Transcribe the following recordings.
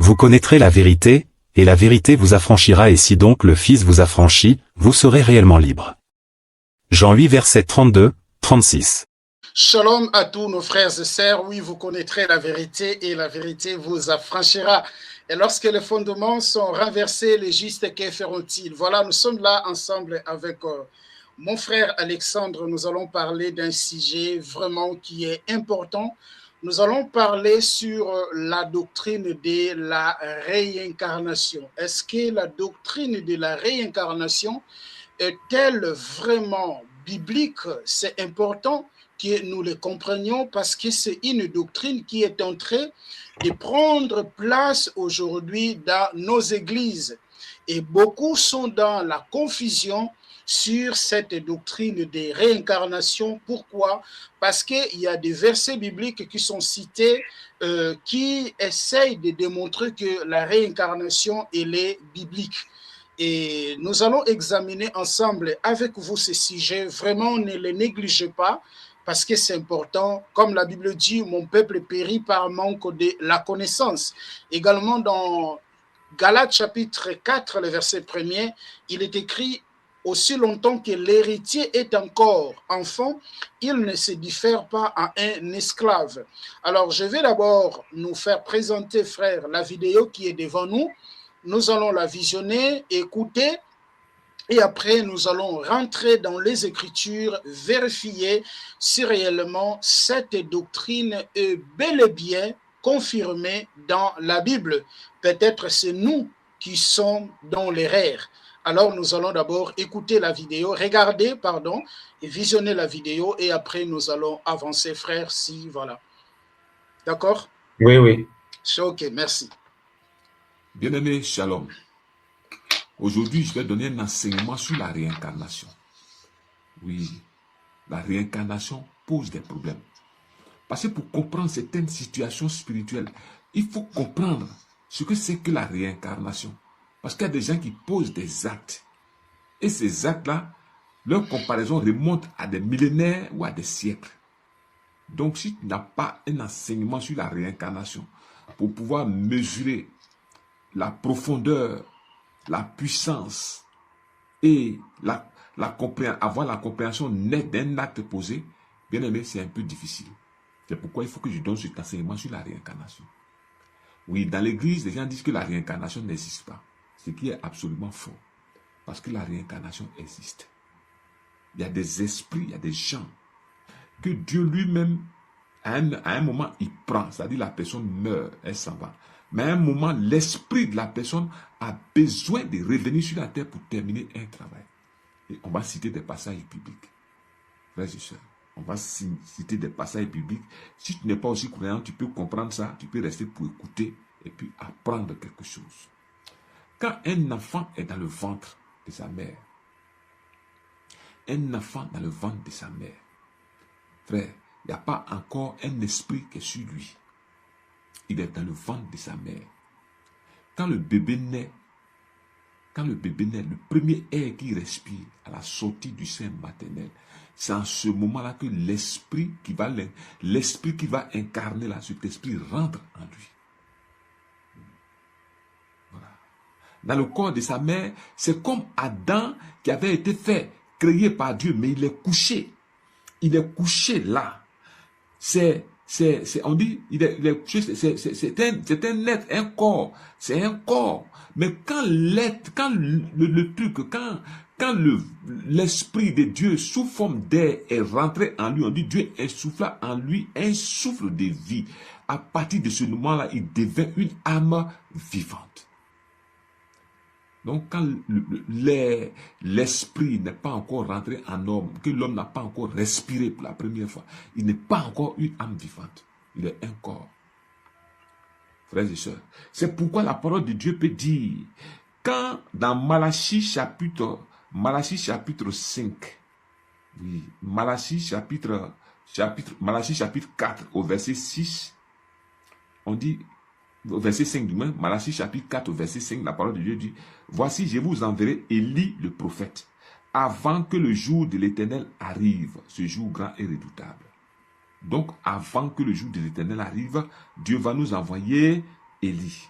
Vous connaîtrez la vérité, et la vérité vous affranchira, et si donc le Fils vous affranchit, vous serez réellement libre. Jean 8 verset 32, 36. Shalom à tous nos frères et sœurs. Oui, vous connaîtrez la vérité et la vérité vous affranchira. Et lorsque les fondements sont renversés, les justes, que feront-ils? Voilà, nous sommes là ensemble avec mon frère Alexandre. Nous allons parler d'un sujet vraiment qui est important. Nous allons parler sur la doctrine de la réincarnation. Est-ce que la doctrine de la réincarnation est-elle vraiment biblique? C'est important que nous le comprenions parce que c'est une doctrine qui est en train de prendre place aujourd'hui dans nos églises. Et beaucoup sont dans la confusion sur cette doctrine de réincarnation. Pourquoi? Parce qu'il y a des versets bibliques qui sont cités qui essayent de démontrer que la réincarnation, elle est biblique. Et nous allons examiner ensemble avec vous ce sujet. Vraiment, ne le négligez pas parce que c'est important. Comme la Bible dit, mon peuple périt par manque de la connaissance. Également dans Galates chapitre 4, le verset 1er, il est écrit: aussi longtemps que l'héritier est encore enfant, il ne se diffère pas à un esclave. Alors, je vais d'abord nous faire présenter, frère, la vidéo qui est devant nous. Nous allons la visionner, écouter, et après nous allons rentrer dans les Écritures, vérifier si réellement cette doctrine est bel et bien confirmée dans la Bible. Peut-être c'est nous qui sommes dans l'erreur. Alors nous allons d'abord écouter la vidéo, regarder, pardon, et visionner la vidéo, et après nous allons avancer, frère, si voilà. D'accord? Oui, oui. Ok, merci. Bien-aimé, shalom. Aujourd'hui, je vais donner un enseignement sur la réincarnation. Oui, la réincarnation pose des problèmes. Parce que pour comprendre certaines situations spirituelles, il faut comprendre ce que c'est que la réincarnation. Parce qu'il y a des gens qui posent des actes. Et ces actes-là, leur comparaison remonte à des millénaires ou à des siècles. Donc, si tu n'as pas un enseignement sur la réincarnation, pour pouvoir mesurer la profondeur, la puissance et avoir la compréhension nette d'un acte posé, bien aimé, c'est un peu difficile. C'est pourquoi il faut que je donne cet enseignement sur la réincarnation. Oui, dans l'église, les gens disent que la réincarnation n'existe pas, ce qui est absolument faux, parce que la réincarnation existe. Il y a des esprits, il y a des gens que Dieu lui-même, à un moment, il prend, c'est-à-dire la personne meurt, elle s'en va. Mais à un moment, l'esprit de la personne a besoin de revenir sur la terre pour terminer un travail. Et on va citer des passages bibliques. Frères et sœurs, on va citer des passages bibliques. Si tu n'es pas aussi croyant, tu peux comprendre ça, tu peux rester pour écouter et puis apprendre quelque chose. Quand un enfant est dans le ventre de sa mère, un enfant dans le ventre de sa mère, frère, il n'y a pas encore un esprit qui est sur lui. Il est dans le ventre de sa mère. Quand le bébé naît, le premier air qu'il respire à la sortie du sein maternel, c'est en ce moment-là que l'esprit qui va incarner là, cet esprit rentre en lui. Voilà. Dans le corps de sa mère, c'est comme Adam qui avait été créé par Dieu, mais il est couché. Il est couché là. On dit, c'est un être, un corps, c'est un corps. Mais quand l'esprit de Dieu sous forme d'air est rentré en lui, on dit Dieu insuffla en lui un souffle de vie. À partir de ce moment-là, il devient une âme vivante. Donc, quand l'esprit n'est pas encore rentré en homme, que l'homme n'a pas encore respiré pour la première fois, il n'est pas encore une âme vivante. Il est un corps. Frères et sœurs, c'est pourquoi la parole de Dieu peut dire, quand dans Malachie chapitre 5, oui, Malachie chapitre 4 au verset 6, on dit, au verset 5 du moins, Malachie chapitre 4 au verset 5, la parole de Dieu dit, voici, je vous enverrai Élie le prophète, avant que le jour de l'Éternel arrive, ce jour grand et redoutable. Donc, avant que le jour de l'Éternel arrive, Dieu va nous envoyer Élie.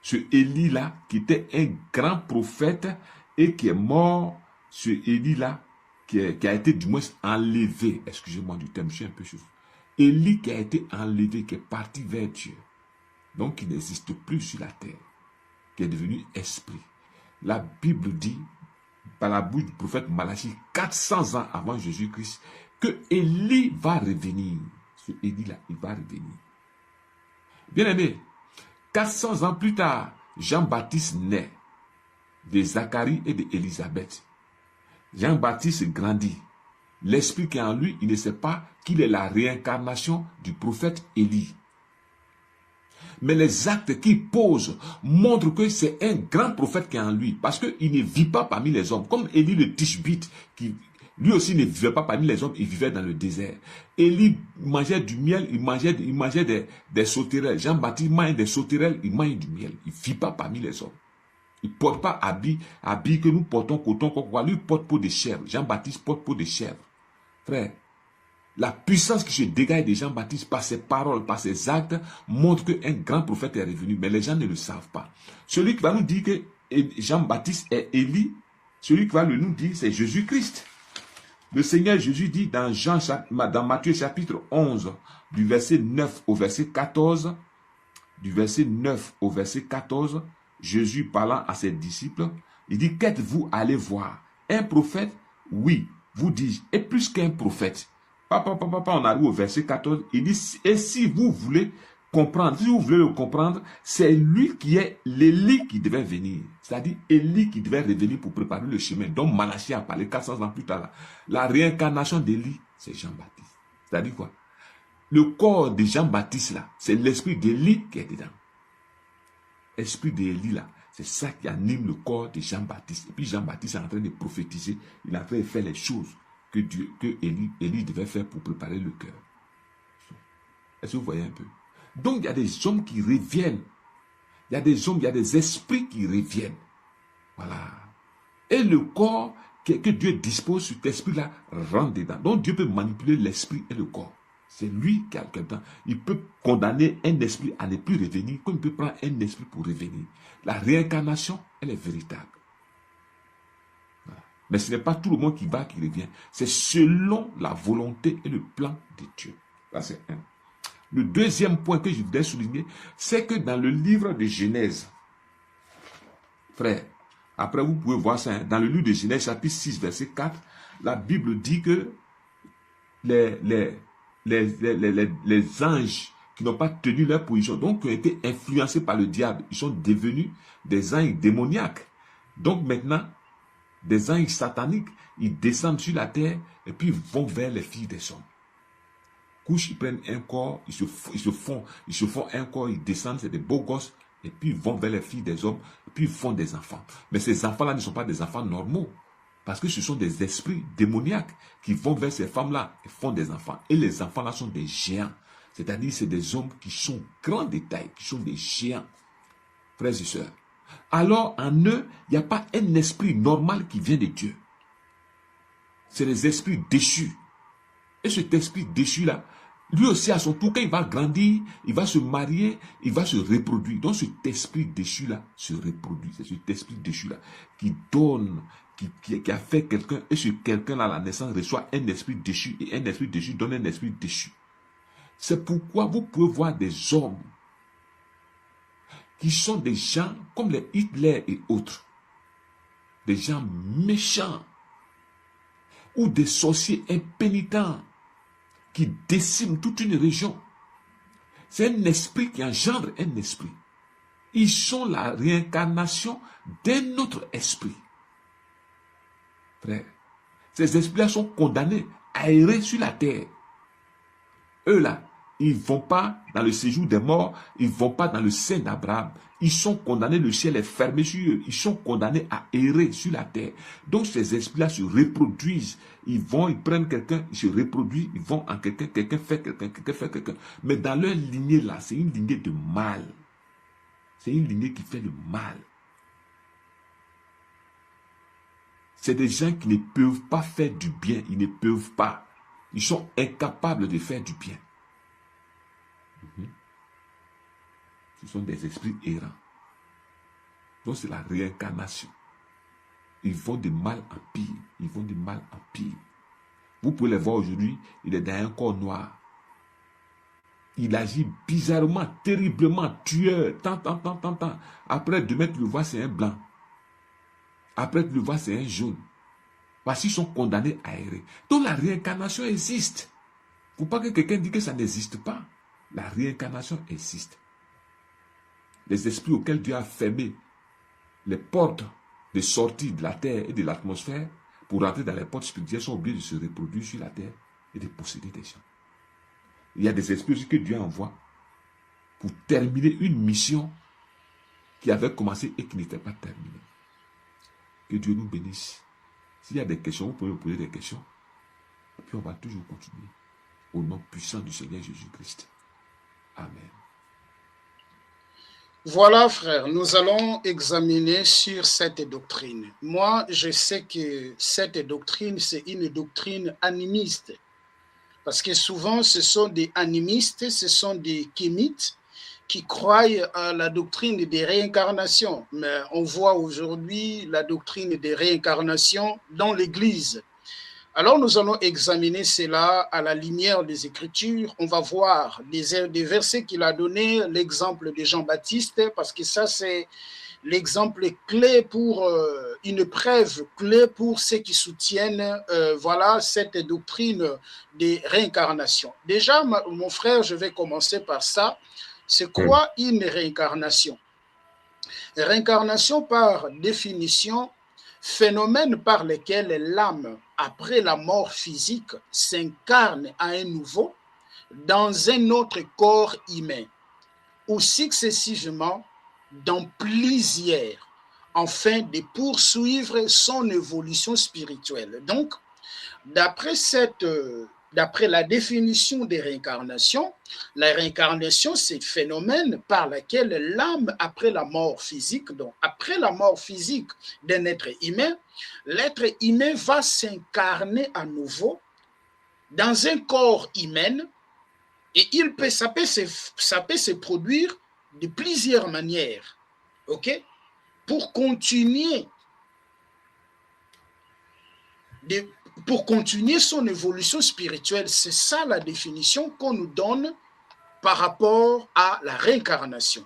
Ce Élie-là, qui était un grand prophète et qui est mort, ce Élie-là, qui a été du moins enlevé, excusez-moi du terme, je suis un peu chaud. Élie qui a été enlevé, qui est parti vers Dieu, donc qui n'existe plus sur la terre, qui est devenu esprit. La Bible dit, par la bouche du prophète Malachie, 400 ans avant Jésus-Christ, que Élie va revenir. Ce Élie-là, il va revenir. Bien aimé, 400 ans plus tard, Jean-Baptiste naît de Zacharie et d'Élisabeth. Jean-Baptiste grandit. L'esprit qui est en lui, il ne sait pas qu'il est la réincarnation du prophète Élie. Mais les actes qu'il pose montrent que c'est un grand prophète qui est en lui. Parce qu'il ne vit pas parmi les hommes. Comme Élie le Tishbite, qui lui aussi ne vivait pas parmi les hommes, il vivait dans le désert. Élie mangeait du miel, il mangeait des sauterelles. Jean-Baptiste mange des sauterelles, il mange du miel. Il ne vit pas parmi les hommes. Il ne porte pas habit que nous portons coton, quoi. Lui, il porte peau de chèvre. Jean-Baptiste porte peau de chèvre. Frère, la puissance qui se dégage de Jean-Baptiste par ses paroles, par ses actes, montre qu'un grand prophète est revenu. Mais les gens ne le savent pas. Celui qui va nous dire que Jean-Baptiste est Élie, celui qui va nous dire, c'est Jésus-Christ. Le Seigneur Jésus dit dans Matthieu chapitre 11, du verset 9 au verset 14, Jésus parlant à ses disciples, il dit, qu'êtes-vous allés voir? Un prophète? Oui, vous dis-je, et plus qu'un prophète. On arrive au verset 14, il dit, et si vous voulez comprendre, si vous voulez le comprendre, c'est lui qui est l'Élie qui devait venir. C'est-à-dire Élie qui devait revenir pour préparer le chemin, dont Malachie a parlé 400 ans plus tard. La réincarnation d'Élie, c'est Jean-Baptiste. C'est-à-dire quoi? Le corps de Jean-Baptiste là, c'est l'esprit d'Élie qui est dedans. Esprit d'Élie là, c'est ça qui anime le corps de Jean-Baptiste. Et puis Jean-Baptiste est en train de prophétiser, il est en train de faire les choses que Élie devait faire pour préparer le cœur. Est-ce que vous voyez un peu? Donc il y a des hommes qui reviennent. Il y a des hommes, il y a des esprits qui reviennent. Voilà. Et le corps que Dieu dispose sur cet esprit-là rentre dedans. Donc Dieu peut manipuler l'esprit et le corps. C'est lui qui a quelqu'un. Il peut condamner un esprit à ne plus revenir, comme il peut prendre un esprit pour revenir. La réincarnation, elle est véritable. Voilà. Mais ce n'est pas tout le monde qui va, qui revient. C'est selon la volonté et le plan de Dieu. Ça, c'est un. Le deuxième point que je voudrais souligner, c'est que dans le livre de Genèse, frère, après vous pouvez voir ça, hein, dans le livre de Genèse, chapitre 6, verset 4, la Bible dit que les anges qui n'ont pas tenu leur position, donc qui ont été influencés par le diable, ils sont devenus des anges démoniaques. Donc maintenant, des anges sataniques, ils descendent sur la terre et puis ils vont vers les filles des hommes. Couchent, ils prennent un corps, ils se font un corps, ils descendent, c'est des beaux gosses, et puis ils vont vers les filles des hommes, et puis ils font des enfants. Mais ces enfants-là ne sont pas des enfants normaux, parce que ce sont des esprits démoniaques qui vont vers ces femmes-là et font des enfants. Et les enfants-là sont des géants, c'est-à-dire c'est des hommes qui sont grands de taille, qui sont des géants, frères et sœurs. Alors en eux, il n'y a pas un esprit normal qui vient de Dieu. C'est les esprits déchus. Et cet esprit déchu-là, lui aussi à son tour, quand il va grandir, il va se marier, il va se reproduire. Donc cet esprit déchu-là se reproduit. C'est cet esprit déchu-là qui donne, qui a fait quelqu'un, et ce quelqu'un-là, à la naissance, reçoit un esprit déchu, et un esprit déchu donne un esprit déchu. C'est pourquoi vous pouvez voir des hommes qui sont des gens comme les Hitler et autres. Des gens méchants. Ou des sorciers impénitents qui déciment toute une région. C'est un esprit qui engendre un esprit. Ils sont la réincarnation d'un autre esprit. Frère, ces esprits-là sont condamnés à errer sur la terre. Eux là, ils ne vont pas dans le séjour des morts, ils ne vont pas dans le sein d'Abraham. Ils sont condamnés, le ciel est fermé sur eux. Ils sont condamnés à errer sur la terre. Donc ces esprits-là se reproduisent. Ils prennent quelqu'un, ils se reproduisent, ils vont en quelqu'un, quelqu'un fait quelqu'un. Mais dans leur lignée là, c'est une lignée de mal. C'est une lignée qui fait le mal. C'est des gens qui ne peuvent pas faire du bien. Ils ne peuvent pas. Ils sont incapables de faire du bien. Ce sont des esprits errants. Donc c'est la réincarnation. Ils vont de mal en pire. Ils vont de mal en pire. Vous pouvez les voir aujourd'hui, il est dans un corps noir. Il agit bizarrement, terriblement, tueur, tant. Après, demain, tu le vois, c'est un blanc. Après, tu le vois, c'est un jaune. Parce qu'ils sont condamnés à errer. Donc la réincarnation existe. Il ne faut pas que quelqu'un dise que ça n'existe pas. La réincarnation existe. Les esprits auxquels Dieu a fermé les portes de sortie de la terre et de l'atmosphère pour entrer dans les portes spirituelles sont obligés de se reproduire sur la terre et de posséder des gens. Il y a des esprits aussi que Dieu envoie pour terminer une mission qui avait commencé et qui n'était pas terminée. Que Dieu nous bénisse. S'il y a des questions, vous pouvez me poser des questions. Et puis on va toujours continuer. Au nom puissant du Seigneur Jésus-Christ. Amen. Voilà, frère, nous allons examiner sur cette doctrine. Moi, je sais que cette doctrine, c'est une doctrine animiste. Parce que souvent, ce sont des animistes, ce sont des kémites qui croient à la doctrine des réincarnations. Mais on voit aujourd'hui la doctrine des réincarnations dans l'Église. Alors, nous allons examiner cela à la lumière des Écritures. On va voir des versets qu'il a donnés, l'exemple de Jean-Baptiste, parce que ça, c'est l'exemple clé pour une preuve clé pour ceux qui soutiennent voilà, cette doctrine des réincarnations. Déjà, mon frère, je vais commencer par ça. C'est quoi une réincarnation? Réincarnation, par définition, phénomène par lequel l'âme, après la mort physique, s'incarne à un nouveau dans un autre corps humain, ou successivement dans plusieurs, afin de poursuivre son évolution spirituelle. Donc, d'après la définition des réincarnations, la réincarnation, c'est le phénomène par lequel l'âme, après la mort physique, donc après la mort physique d'un être humain, l'être humain va s'incarner à nouveau dans un corps humain et ça peut se produire de plusieurs manières, ok, pour continuer son évolution spirituelle. C'est ça la définition qu'on nous donne par rapport à la réincarnation.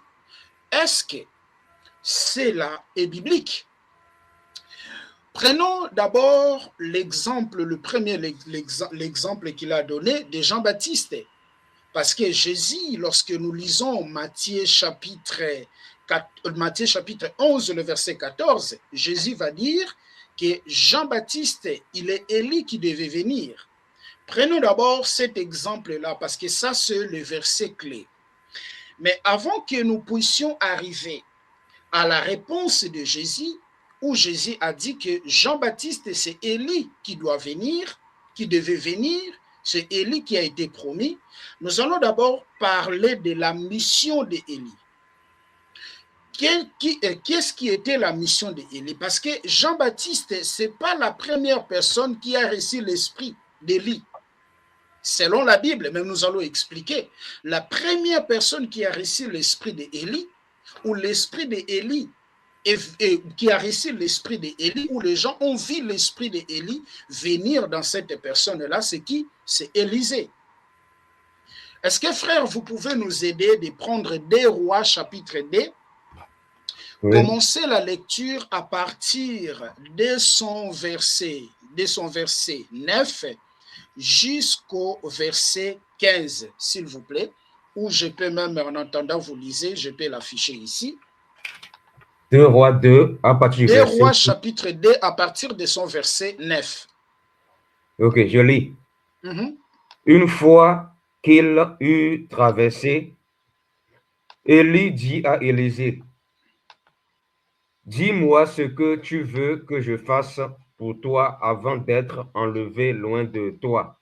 Est-ce que cela est biblique? Prenons d'abord l'exemple, l'exemple qu'il a donné de Jean-Baptiste. Parce que Jésus, lorsque nous lisons Matthieu chapitre 11, le verset 14, Jésus va dire que Jean-Baptiste, il est Élie qui devait venir. Prenons d'abord cet exemple-là, parce que ça, c'est le verset clé. Mais avant que nous puissions arriver à la réponse de Jésus, où Jésus a dit que Jean-Baptiste, c'est Élie qui doit venir, qui devait venir, c'est Élie qui a été promis. Nous allons d'abord parler de la mission d'Élie. Qu'est-ce qui était la mission d'Élie? Parce que Jean-Baptiste, ce n'est pas la première personne qui a reçu l'esprit d'Élie. Selon la Bible, mais nous allons expliquer, la première personne qui a reçu l'esprit d'Élie, ou l'esprit d'Élie, qui a reçu l'esprit d'Élie, où les gens ont vu l'esprit d'Élie venir dans cette personne-là, c'est qui? C'est Élisée. Est-ce que, frère, vous pouvez nous aider de prendre 2 Rois chapitre 2? Oui. Commencer la lecture à partir de son verset 9 jusqu'au verset 15, s'il vous plaît, ou je peux même, en entendant vous lisez, je peux l'afficher ici. 2 Rois 2, à partir 2 Rois chapitre 2, à partir de son verset 9. Ok, je lis. Une fois qu'il eut traversé, Élie dit à Élisée, dis-moi ce que tu veux que je fasse pour toi avant d'être enlevé loin de toi.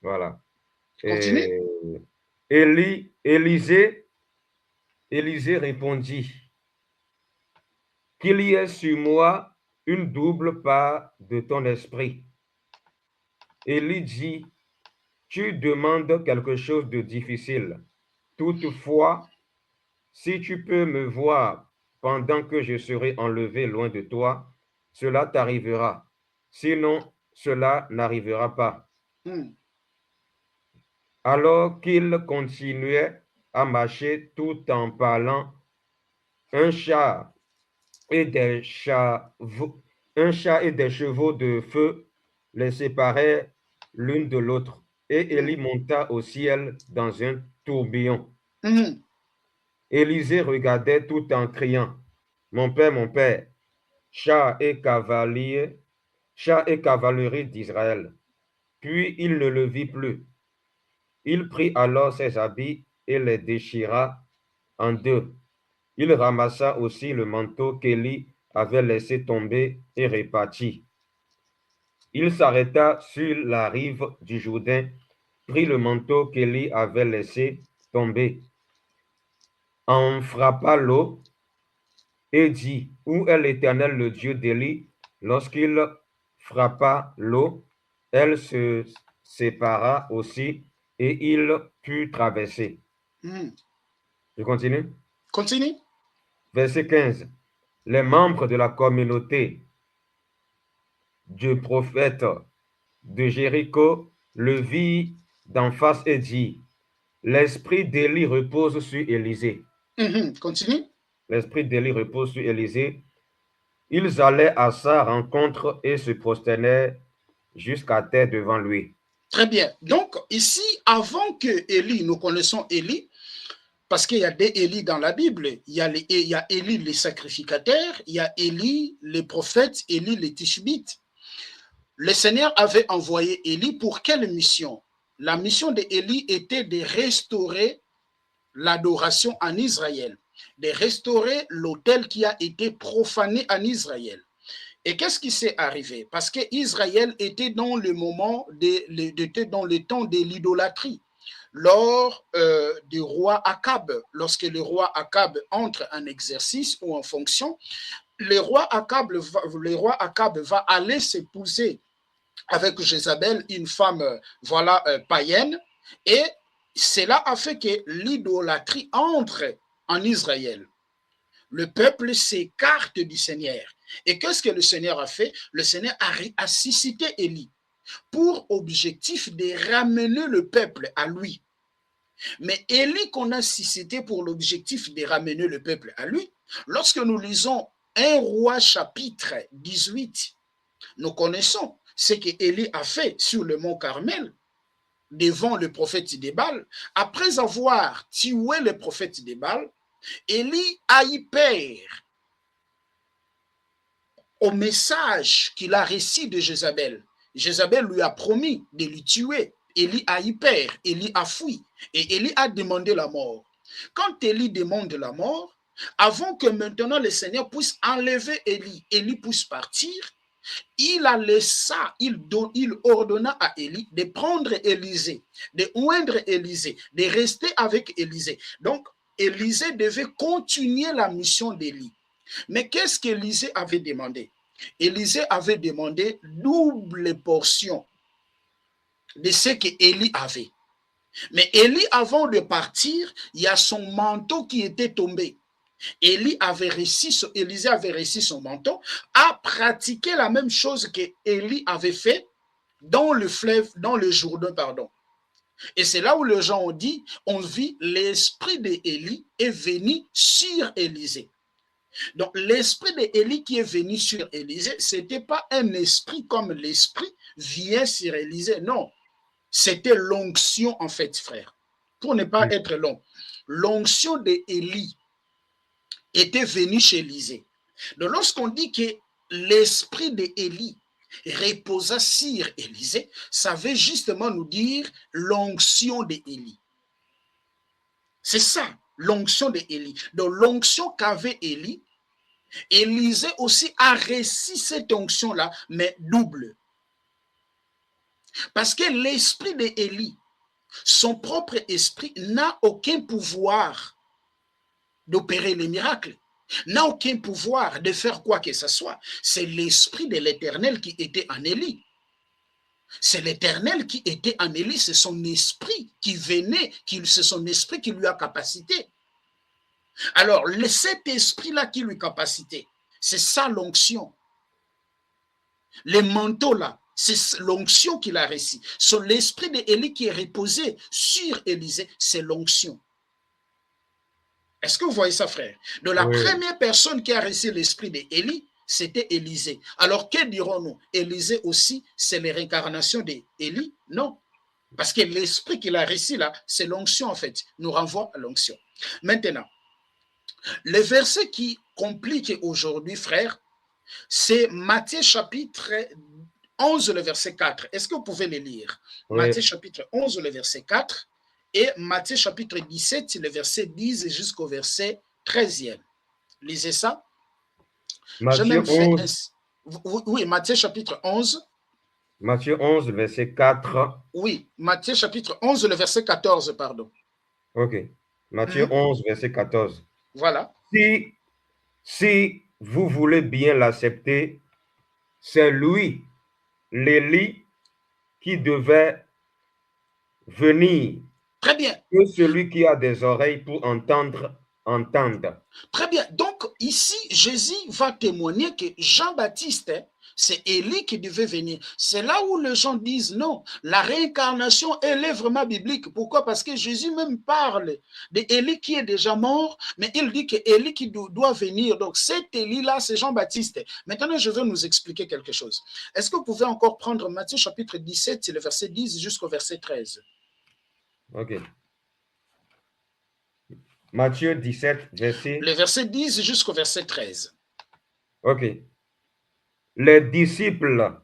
Voilà. Élisée répondit, qu'il y ait sur moi une double part de ton esprit. Élie dit, tu demandes quelque chose de difficile. Toutefois, si tu peux me voir pendant que je serai enlevé loin de toi, cela t'arrivera. Sinon, cela n'arrivera pas. Alors qu'il continuait à marcher tout en parlant, un chat et des chevaux de feu les séparaient l'une de l'autre. Et Élie monta au ciel dans un tourbillon. Élisée regardait tout en criant, mon père, chats et cavaliers, chats et cavalerie d'Israël. Puis il ne le vit plus. Il prit alors ses habits et les déchira en deux. Il ramassa aussi le manteau qu'Élie avait laissé tomber et répartit. Il s'arrêta sur la rive du Jourdain, prit le manteau qu'Élie avait laissé tomber, en frappa l'eau et dit, où est l'Éternel, le Dieu d'Élie? Lorsqu'il frappa l'eau, elle se sépara aussi et il put traverser. Je continue? Continue. Verset 15. Les membres de la communauté du prophète de Jéricho le vit d'en face et dit, l'esprit d'Élie repose sur Élisée. Continue. L'esprit d'Élie repose sur Élisée. Ils allaient à sa rencontre et se prosternaient jusqu'à terre devant lui. Très bien. Donc, ici, avant que Élie, nous connaissons Élie, parce qu'il y a des Élie dans la Bible. Il y a Élie les sacrificateurs, il y a Élie les prophètes, Élie les tishbites. Le Seigneur avait envoyé Élie pour quelle mission? La mission d'Élie était de restaurer l'adoration en Israël, de restaurer l'autel qui a été profané en Israël. Et qu'est-ce qui s'est arrivé? Parce qu'Israël était dans le moment, était dans le temps de l'idolâtrie. Lors du roi Akab, lorsque le roi Akab entre en exercice ou en fonction, le roi Akab va aller s'épouser avec Jézabel, une femme païenne, et cela a fait que l'idolâtrie entre en Israël. Le peuple s'écarte du Seigneur. Et qu'est-ce que le Seigneur a fait? Le Seigneur a suscité Élie pour objectif de ramener le peuple à lui. Mais Élie qu'on a suscité pour l'objectif de ramener le peuple à lui, lorsque nous lisons 1 Roi chapitre 18, nous connaissons ce qu'Élie a fait sur le mont Carmel devant le prophète de Baal. Après avoir tué le prophète de Baal, Élie a eu peur au message qu'il a reçu de Jézabel. Jézabel lui a promis de le tuer. Élie a eu peur, Élie a fui et Élie a demandé la mort. Quand Élie demande la mort, avant que maintenant le Seigneur puisse enlever Élie, Élie puisse partir, il a laissé, il ordonna à Élie de prendre Élisée, de oindre Élisée, de rester avec Élisée. Donc, Élisée devait continuer la mission d'Élie. Mais qu'est-ce qu'Élisée avait demandé? Élisée avait demandé double portion de ce qu'Élie avait. Mais Élie, avant de partir, il y a son manteau qui était tombé. Élisée avait réussi son manteau, a pratiqué la même chose que Élie avait fait dans le fleuve, dans le Jourdain, pardon. Et c'est là où les gens ont dit, on vit l'esprit d'Élie est venu sur Élisée. Donc, l'esprit d'Élie qui est venu sur Élisée, ce n'était pas un esprit comme l'esprit vient sur Élisée, non. C'était l'onction, en fait, frère. Pour ne pas être long, l'onction d'Élie était venue chez Élisée. Donc, lorsqu'on dit que l'esprit d'Élie reposa sur Élisée, ça veut justement nous dire l'onction d'Élie. C'est ça, l'onction d'Élie. Donc, l'onction qu'avait Élie, Élisée aussi a reçu cette onction-là, mais double. Parce que l'esprit d'Élie, son propre esprit, n'a aucun pouvoir d'opérer les miracles, n'a aucun pouvoir de faire quoi que ce soit. C'est l'esprit de l'Éternel qui était en Élie. C'est l'Éternel qui était en Élie, c'est son esprit qui venait, c'est son esprit qui lui a capacité. Alors, cet esprit-là qui lui capacité, c'est ça l'onction. Les manteaux-là, c'est l'onction qu'il a reçu. Sur l'esprit d'Élie qui est reposé sur Élisée, c'est l'onction. Est-ce que vous voyez ça, frère? Donc, la première personne qui a reçu l'esprit d'Élie, c'était Élisée. Alors, que dirons-nous? Élisée aussi, c'est la réincarnation d'Élie? Non. Parce que l'esprit qu'il a reçu là, c'est l'onction en fait, nous renvoie à l'onction. Maintenant, le verset qui complique aujourd'hui, frère, c'est Matthieu chapitre 11, le verset 4. Est-ce que vous pouvez le lire? Oui. Matthieu chapitre 11, le verset 4 et Matthieu chapitre 17, le verset 10 jusqu'au verset 13e. Lisez ça. Matthieu 11. Oui, Matthieu chapitre 11. Matthieu 11, verset 4. Oui, Matthieu chapitre 11, le verset 14, pardon. Ok. Matthieu 11, verset 14. Voilà. Si vous voulez bien l'accepter, c'est lui, l'Élie, qui devait venir. Très bien. Que celui qui a des oreilles pour entendre, entende. Très bien. Donc, ici, Jésus va témoigner que Jean-Baptiste, c'est Élie qui devait venir. C'est là où les gens disent non, la réincarnation, elle est vraiment biblique. Pourquoi? Parce que Jésus même parle d'Élie qui est déjà mort, mais il dit que Élie qui doit venir. Donc, cet Élie-là, c'est Jean-Baptiste. Maintenant, je vais nous expliquer quelque chose. Est-ce que vous pouvez encore prendre Matthieu chapitre 17, le verset 10 jusqu'au verset 13? Ok. Matthieu 17, verset... Le verset 10 jusqu'au verset 13. Ok. Les disciples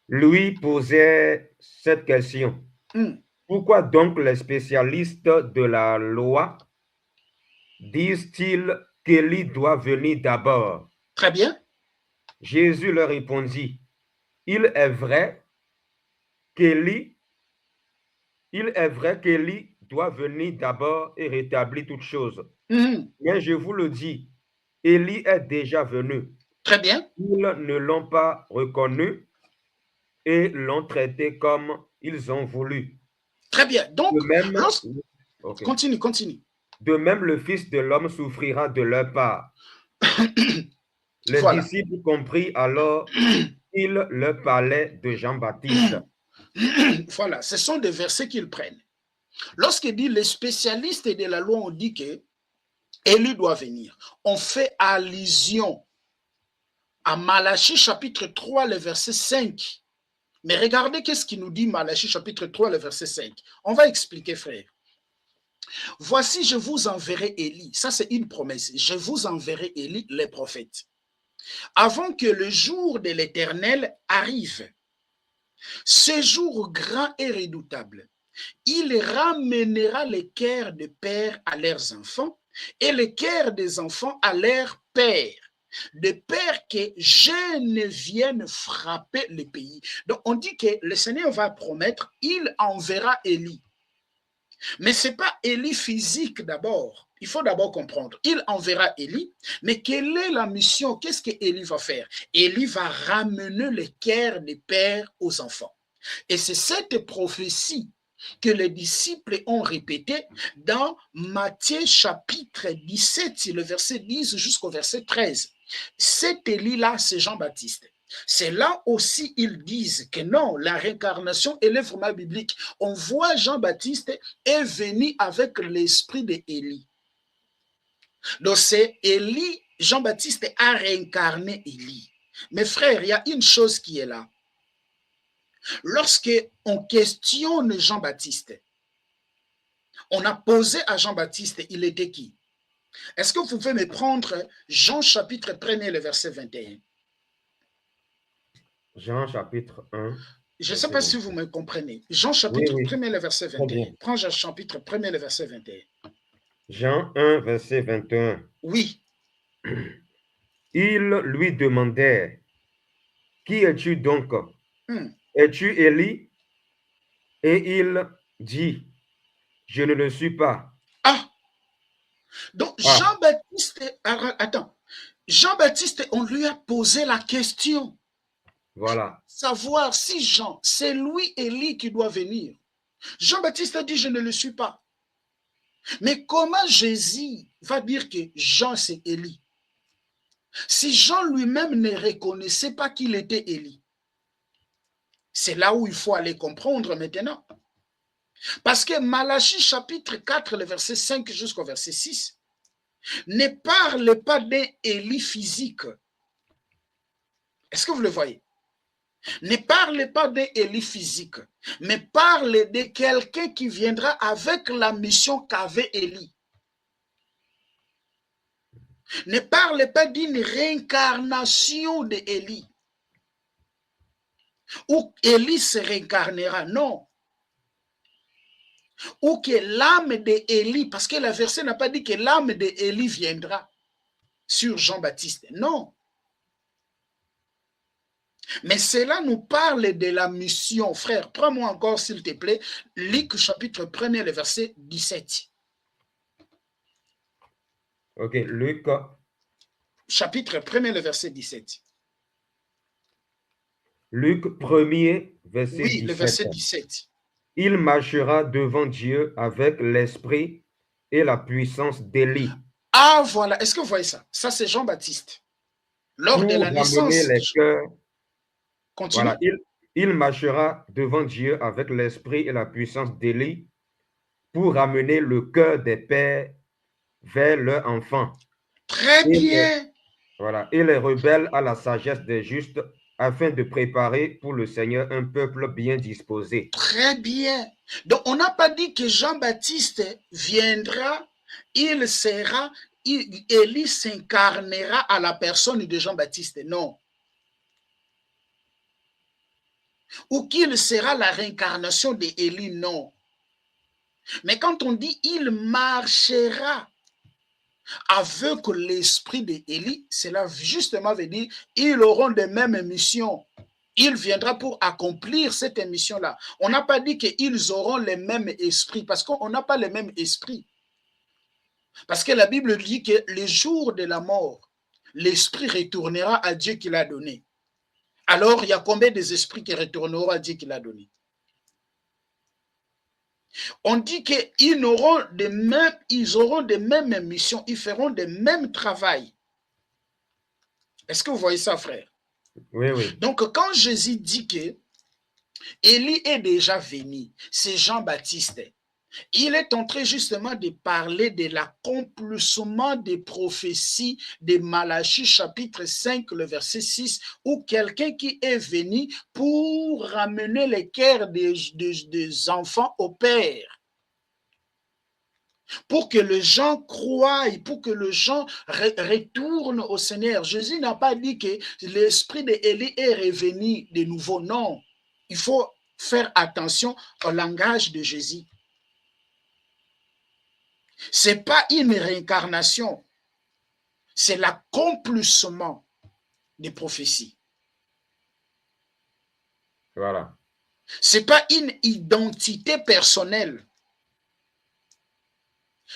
lui posaient cette question. Pourquoi donc les spécialistes de la loi disent-ils qu'Élie doit venir d'abord? Très bien. Jésus leur répondit, il est vrai qu'Élie doit venir d'abord et rétablir toutes choses. Mais je vous le dis, Élie est déjà venu. Très bien. Ils ne l'ont pas reconnu et l'ont traité comme ils ont voulu. Très bien. Donc, de même, continue. De même, le Fils de l'homme souffrira de leur part. Les disciples compris alors qu'il leur parlait de Jean-Baptiste. Voilà, ce sont des versets qu'ils prennent. Lorsqu'il dit les spécialistes de la loi ont dit que Élie doit venir, on fait allusion à Malachie chapitre 3, le verset 5. Mais regardez qu'est-ce qu'il nous dit Malachie chapitre 3, le verset 5. On va expliquer, frère. Voici, je vous enverrai Élie. Ça, c'est une promesse. Je vous enverrai Élie, les prophètes. Avant que le jour de l'Éternel arrive. Ce jour grand et redoutable. Il ramènera les cœurs des pères à leurs enfants et les cœurs des enfants à leurs pères. De peur que je ne vienne frapper le pays. Donc, on dit que le Seigneur va promettre, il enverra Élie. Mais ce n'est pas Élie physique d'abord. Il faut d'abord comprendre. Il enverra Élie, mais quelle est la mission? Qu'est-ce que Élie va faire? Élie va ramener les cœurs des pères aux enfants. Et c'est cette prophétie que les disciples ont répété dans Matthieu chapitre 17, le verset 10 jusqu'au verset 13. Cet Élie-là, c'est Jean-Baptiste. C'est là aussi ils disent que non, la réincarnation, elle est vraiment biblique. On voit Jean-Baptiste est venu avec l'esprit d'Élie. Donc c'est Élie, Jean-Baptiste a réincarné Élie. Mes frères, il y a une chose qui est là. Lorsque on questionne Jean-Baptiste, on a posé à Jean-Baptiste, il était qui? Est-ce que vous pouvez me prendre Jean chapitre 1er, le verset 21? Jean chapitre 1. Je ne sais pas si vous me comprenez. Jean chapitre 1er, le verset 21. Prends Jean chapitre 1er, le verset 21. Jean 1, verset 21. Oui. Il lui demandait, qui es-tu donc? Es-tu Élie? Et il dit, je ne le suis pas. Ah! Donc Jean-Baptiste, attends, Jean-Baptiste, on lui a posé la question. Voilà. Savoir si Jean, c'est lui Élie qui doit venir. Jean-Baptiste a dit, je ne le suis pas. Mais comment Jésus va dire que Jean c'est Élie? Si Jean lui-même ne reconnaissait pas qu'il était Élie, c'est là où il faut aller comprendre maintenant. Parce que Malachie chapitre 4, le verset 5 jusqu'au verset 6, ne parle pas d'un Élie physique. Est-ce que vous le voyez? Ne parle pas d'un Élie physique, mais parle de quelqu'un qui viendra avec la mission qu'avait Élie. Ne parle pas d'une réincarnation d'Élie, où Élie se réincarnera, non. Ou que l'âme d'Élie, parce que la verset n'a pas dit que l'âme d'Élie viendra sur Jean-Baptiste, non. Mais cela nous parle de la mission. Frère, prends-moi encore s'il te plaît, Luc chapitre 1er, le verset 17. Ok, Luc. Chapitre 1er, le verset 17. Luc 1er, verset Oui, 17. le verset 17. Il marchera devant Dieu avec l'esprit et la puissance d'Élie. Ah, voilà. Est-ce que vous voyez ça? Ça, c'est Jean-Baptiste. Lors de la naissance. Les cœurs. Continue. Voilà, il marchera devant Dieu avec l'esprit et la puissance d'Élie pour ramener le cœur des pères vers leurs enfants. Très bien. Voilà, et les rebelles à la sagesse des justes, afin de préparer pour le Seigneur un peuple bien disposé. Très bien. Donc, on n'a pas dit que Jean-Baptiste viendra, Élie s'incarnera à la personne de Jean-Baptiste. Non. Ou qu'il sera la réincarnation d'Élie. Non. Mais quand on dit il marchera avec l'esprit d'Élie, cela justement veut dire ils auront les mêmes missions. Il viendra pour accomplir cette mission-là. On n'a pas dit qu'ils auront les mêmes esprits, parce qu'on n'a pas les mêmes esprits. Parce que la Bible dit que le jour de la mort, l'esprit retournera à Dieu qui l'a donné. Alors, il y a combien des esprits qui retourneront à Dieu qui l'a donné? On dit qu'ils auront des mêmes missions, ils feront des mêmes travail. Est-ce que vous voyez ça, frère? Oui, oui. Donc, quand Jésus dit que Élie est déjà venu, c'est Jean-Baptiste. Il est en train justement de parler de l'accomplissement des prophéties de Malachie chapitre 5, le verset 6, où quelqu'un qui est venu pour ramener les cœurs des enfants au Père. Pour que les gens croient, pour que les gens retournent au Seigneur. Jésus n'a pas dit que l'esprit d'Élie est revenu de nouveau. Non, il faut faire attention au langage de Jésus. Ce n'est pas une réincarnation, c'est l'accomplissement des prophéties. Voilà. Ce n'est pas une identité personnelle.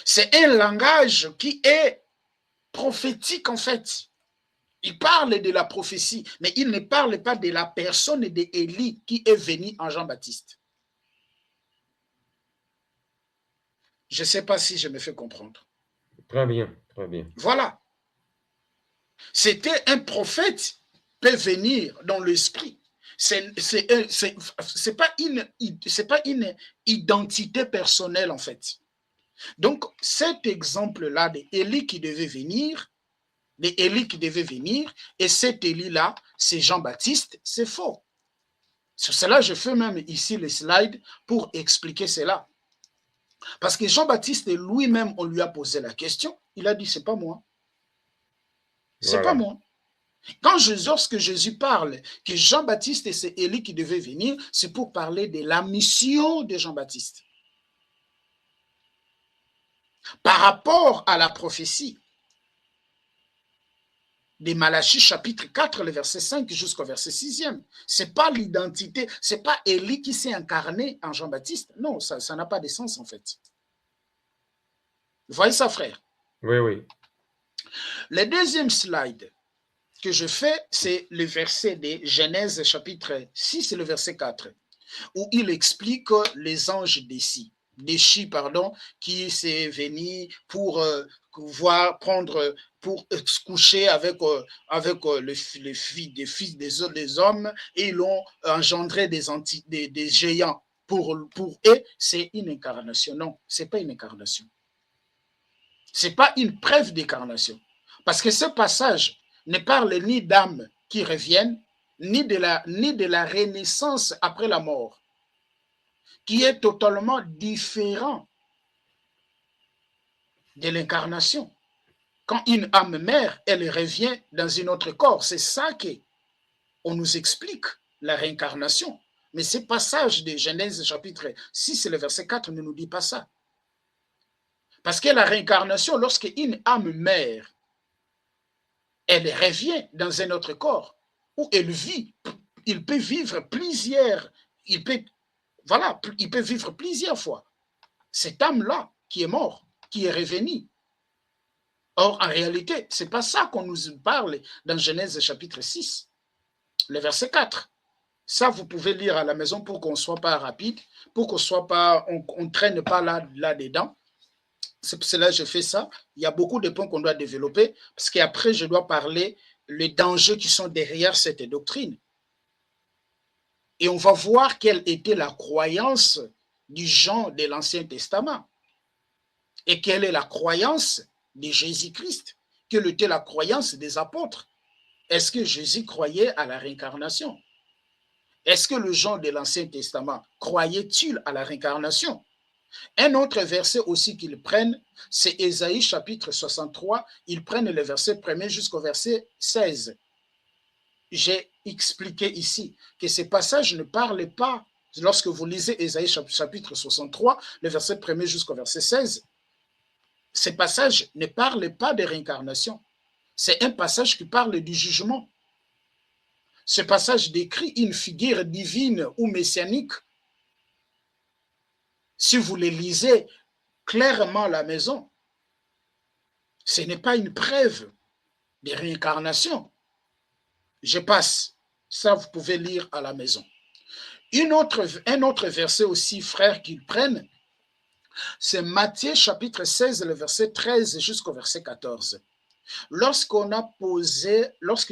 C'est un langage qui est prophétique en fait. Il parle de la prophétie, mais il ne parle pas de la personne d'Élie qui est venue en Jean-Baptiste. Je ne sais pas si je me fais comprendre. Très bien, très bien. Voilà. C'était un prophète peut venir dans l'esprit. C'est pas une identité personnelle en fait. Donc, cet exemple-là d'Élie qui devait venir, et cet Élie-là, c'est Jean-Baptiste, c'est faux. Sur cela, je fais même ici les slides pour expliquer cela. Parce que Jean-Baptiste lui-même, on lui a posé la question, il a dit, c'est pas moi. C'est pas moi. Lorsque Jésus parle que Jean-Baptiste et c'est Élie qui devait venir, c'est pour parler de la mission de Jean-Baptiste. Par rapport à la prophétie de Malachie chapitre 4, le verset 5 jusqu'au verset 6e, ce n'est pas l'identité, ce n'est pas Élie qui s'est incarné en Jean-Baptiste. Non, ça n'a pas de sens en fait. Vous voyez ça, frère? Oui, oui. Le deuxième slide que je fais, c'est le verset de Genèse chapitre 6, le verset 4, où il explique les anges d'ici. déchi, pardon, qui s'est venu pour pour se coucher avec les fils des hommes, et ils ont engendré des géants. Pour eux, c'est une incarnation. Non, ce n'est pas une incarnation. Ce n'est pas une preuve d'incarnation. Parce que ce passage ne parle ni d'âmes qui reviennent, ni de la renaissance après la mort, qui est totalement différent de l'incarnation. Quand une âme meurt, elle revient dans un autre corps. C'est ça qu'on nous explique, la réincarnation. Mais ce passage de Genèse chapitre 6, le verset 4 ne nous dit pas ça. Parce que la réincarnation, lorsque une âme meurt, elle revient dans un autre corps où elle vit. Il peut vivre plusieurs, il peut vivre plusieurs fois. Cette âme-là qui est morte, qui est revenue. Or, en réalité, ce n'est pas ça qu'on nous parle dans Genèse chapitre 6, le verset 4. Ça, vous pouvez lire à la maison pour qu'on ne soit pas rapide, pour qu'on soit pas, on ne traîne pas là-dedans. C'est pour cela que je fais ça. Il y a beaucoup de points qu'on doit développer, parce qu'après, je dois parler les dangers qui sont derrière cette doctrine. Et on va voir quelle était la croyance du Jean de l'Ancien Testament. Et quelle est la croyance de Jésus-Christ? Quelle était la croyance des apôtres? Est-ce que Jésus croyait à la réincarnation? Est-ce que le Jean de l'Ancien Testament croyait-il à la réincarnation? Un autre verset aussi qu'ils prennent, c'est Ésaïe chapitre 63. Ils prennent le verset 1er jusqu'au verset 16. J'ai expliqué ici que ce passage ne parle pas, lorsque vous lisez Ésaïe chapitre 63, le verset 1er jusqu'au verset 16, ce passage ne parle pas de réincarnation. C'est un passage qui parle du jugement. Ce passage décrit une figure divine ou messianique. Si vous le lisez clairement à la maison, ce n'est pas une preuve de réincarnation. Je passe. Ça, vous pouvez lire à la maison. Un autre verset aussi, frères, qu'ils prennent, c'est Matthieu chapitre 16, le verset 13 jusqu'au verset 14. Lorsque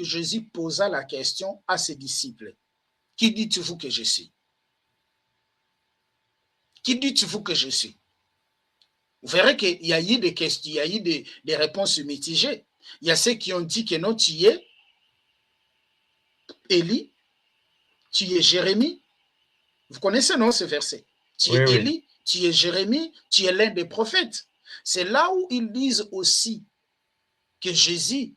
Jésus posa la question à ses disciples, qui dites-vous que je suis? Qui dites-vous que je suis? Vous verrez qu'il y a eu des questions, il y a eu des réponses mitigées. Il y a ceux qui ont dit que non, tu es Élie, tu es Jérémie. Vous connaissez, non, ce verset? Tu es Élie, tu es Jérémie, tu es l'un des prophètes. C'est là où ils disent aussi que Jésus,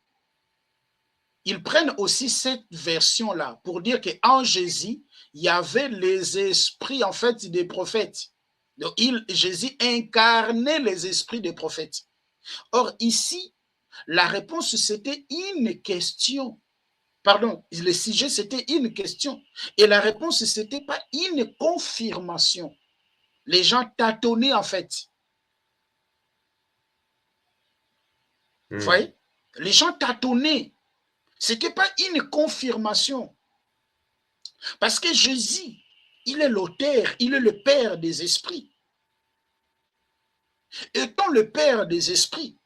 ils prennent aussi cette version-là pour dire qu'en Jésus, il y avait les esprits, en fait, des prophètes. Donc, Jésus incarnait les esprits des prophètes. Or, ici, la réponse, c'était une question. Pardon, le sujet, c'était une question. Et la réponse, ce n'était pas une confirmation. Les gens tâtonnaient, en fait. Vous voyez? Les gens tâtonnaient. Ce n'était pas une confirmation. Parce que Jésus, il est l'auteur, il est le Père des esprits. Étant le Père des esprits,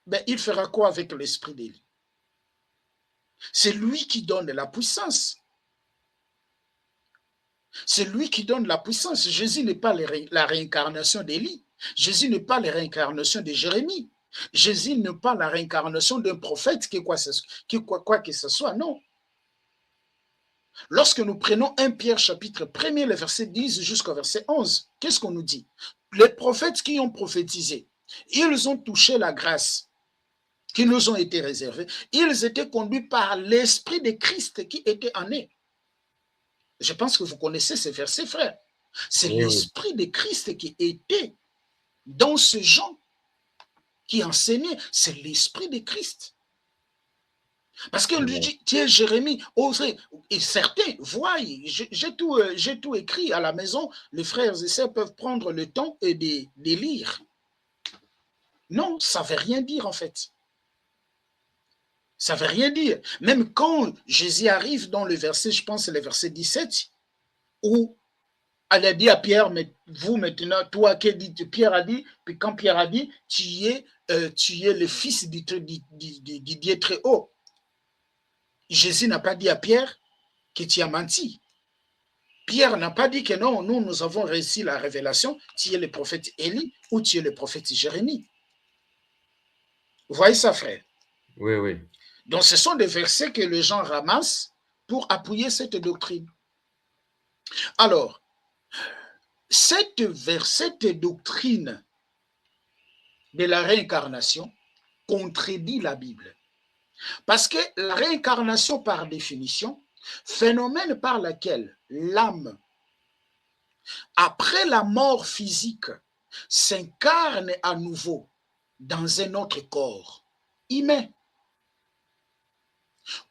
ben, il fera quoi avec l'esprit d'Élie? C'est lui qui donne la puissance. C'est lui qui donne la puissance. Jésus n'est pas la réincarnation d'Élie. Jésus n'est pas la réincarnation de Jérémie. Jésus n'est pas la réincarnation d'un prophète, quoi que ce soit, non. Lorsque nous prenons 1 Pierre chapitre 1er, le verset 10 jusqu'au verset 11, qu'est-ce qu'on nous dit? Les prophètes qui ont prophétisé, ils ont touché la grâce qui nous ont été réservés. Ils étaient conduits par l'Esprit de Christ qui était en eux. Je pense que vous connaissez ces versets, frères. C'est l'Esprit de Christ qui était dans ce gens qui enseignait. C'est l'Esprit de Christ. Parce que lui dit, tiens, Jérémie, et certains voient, j'ai tout écrit à la maison, les frères et sœurs peuvent prendre le temps et de lire. Non, ça ne veut rien dire en fait. Ça ne veut rien dire. Même quand Jésus arrive dans le verset, je pense c'est le verset 17, où Elle a dit à Pierre, mais vous maintenant, toi, Pierre a dit, puis quand Pierre a dit, tu es le fils du Dieu très haut. Jésus n'a pas dit à Pierre que tu as menti. Pierre n'a pas dit que non, nous avons réussi la révélation, tu es le prophète Élie ou tu es le prophète Jérémie. Vous voyez ça, frère? Oui, oui. Donc, ce sont des versets que les gens ramassent pour appuyer cette doctrine. Alors, cette doctrine de la réincarnation contredit la Bible. Parce que la réincarnation, par définition, phénomène par lequel l'âme, après la mort physique, s'incarne à nouveau dans un autre corps humain,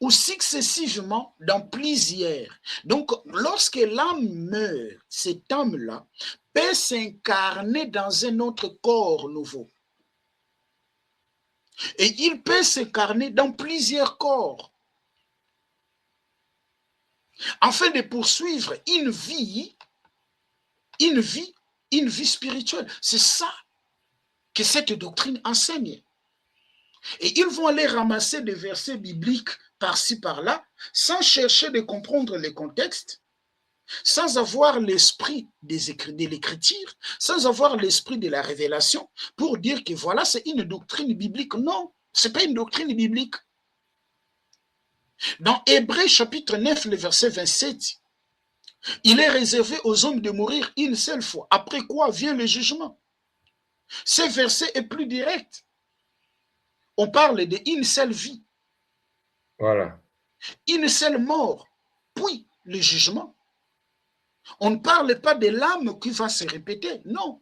ou successivement dans plusieurs. Donc, lorsque l'âme meurt, cette âme-là peut s'incarner dans un autre corps nouveau. Et il peut s'incarner dans plusieurs corps, afin de poursuivre une vie spirituelle. C'est ça que cette doctrine enseigne. Et ils vont aller ramasser des versets bibliques par-ci, par-là, sans chercher de comprendre les contextes, sans avoir l'esprit de l'écriture, sans avoir l'esprit de la révélation, pour dire que voilà, c'est une doctrine biblique. Non, ce n'est pas une doctrine biblique. Dans Hébreux chapitre 9, le verset 27, il est réservé aux hommes de mourir une seule fois, après quoi vient le jugement. Ce verset est plus direct. On parle d'une seule vie. Voilà. Une seule mort, puis le jugement. On ne parle pas de l'âme qui va se répéter, non.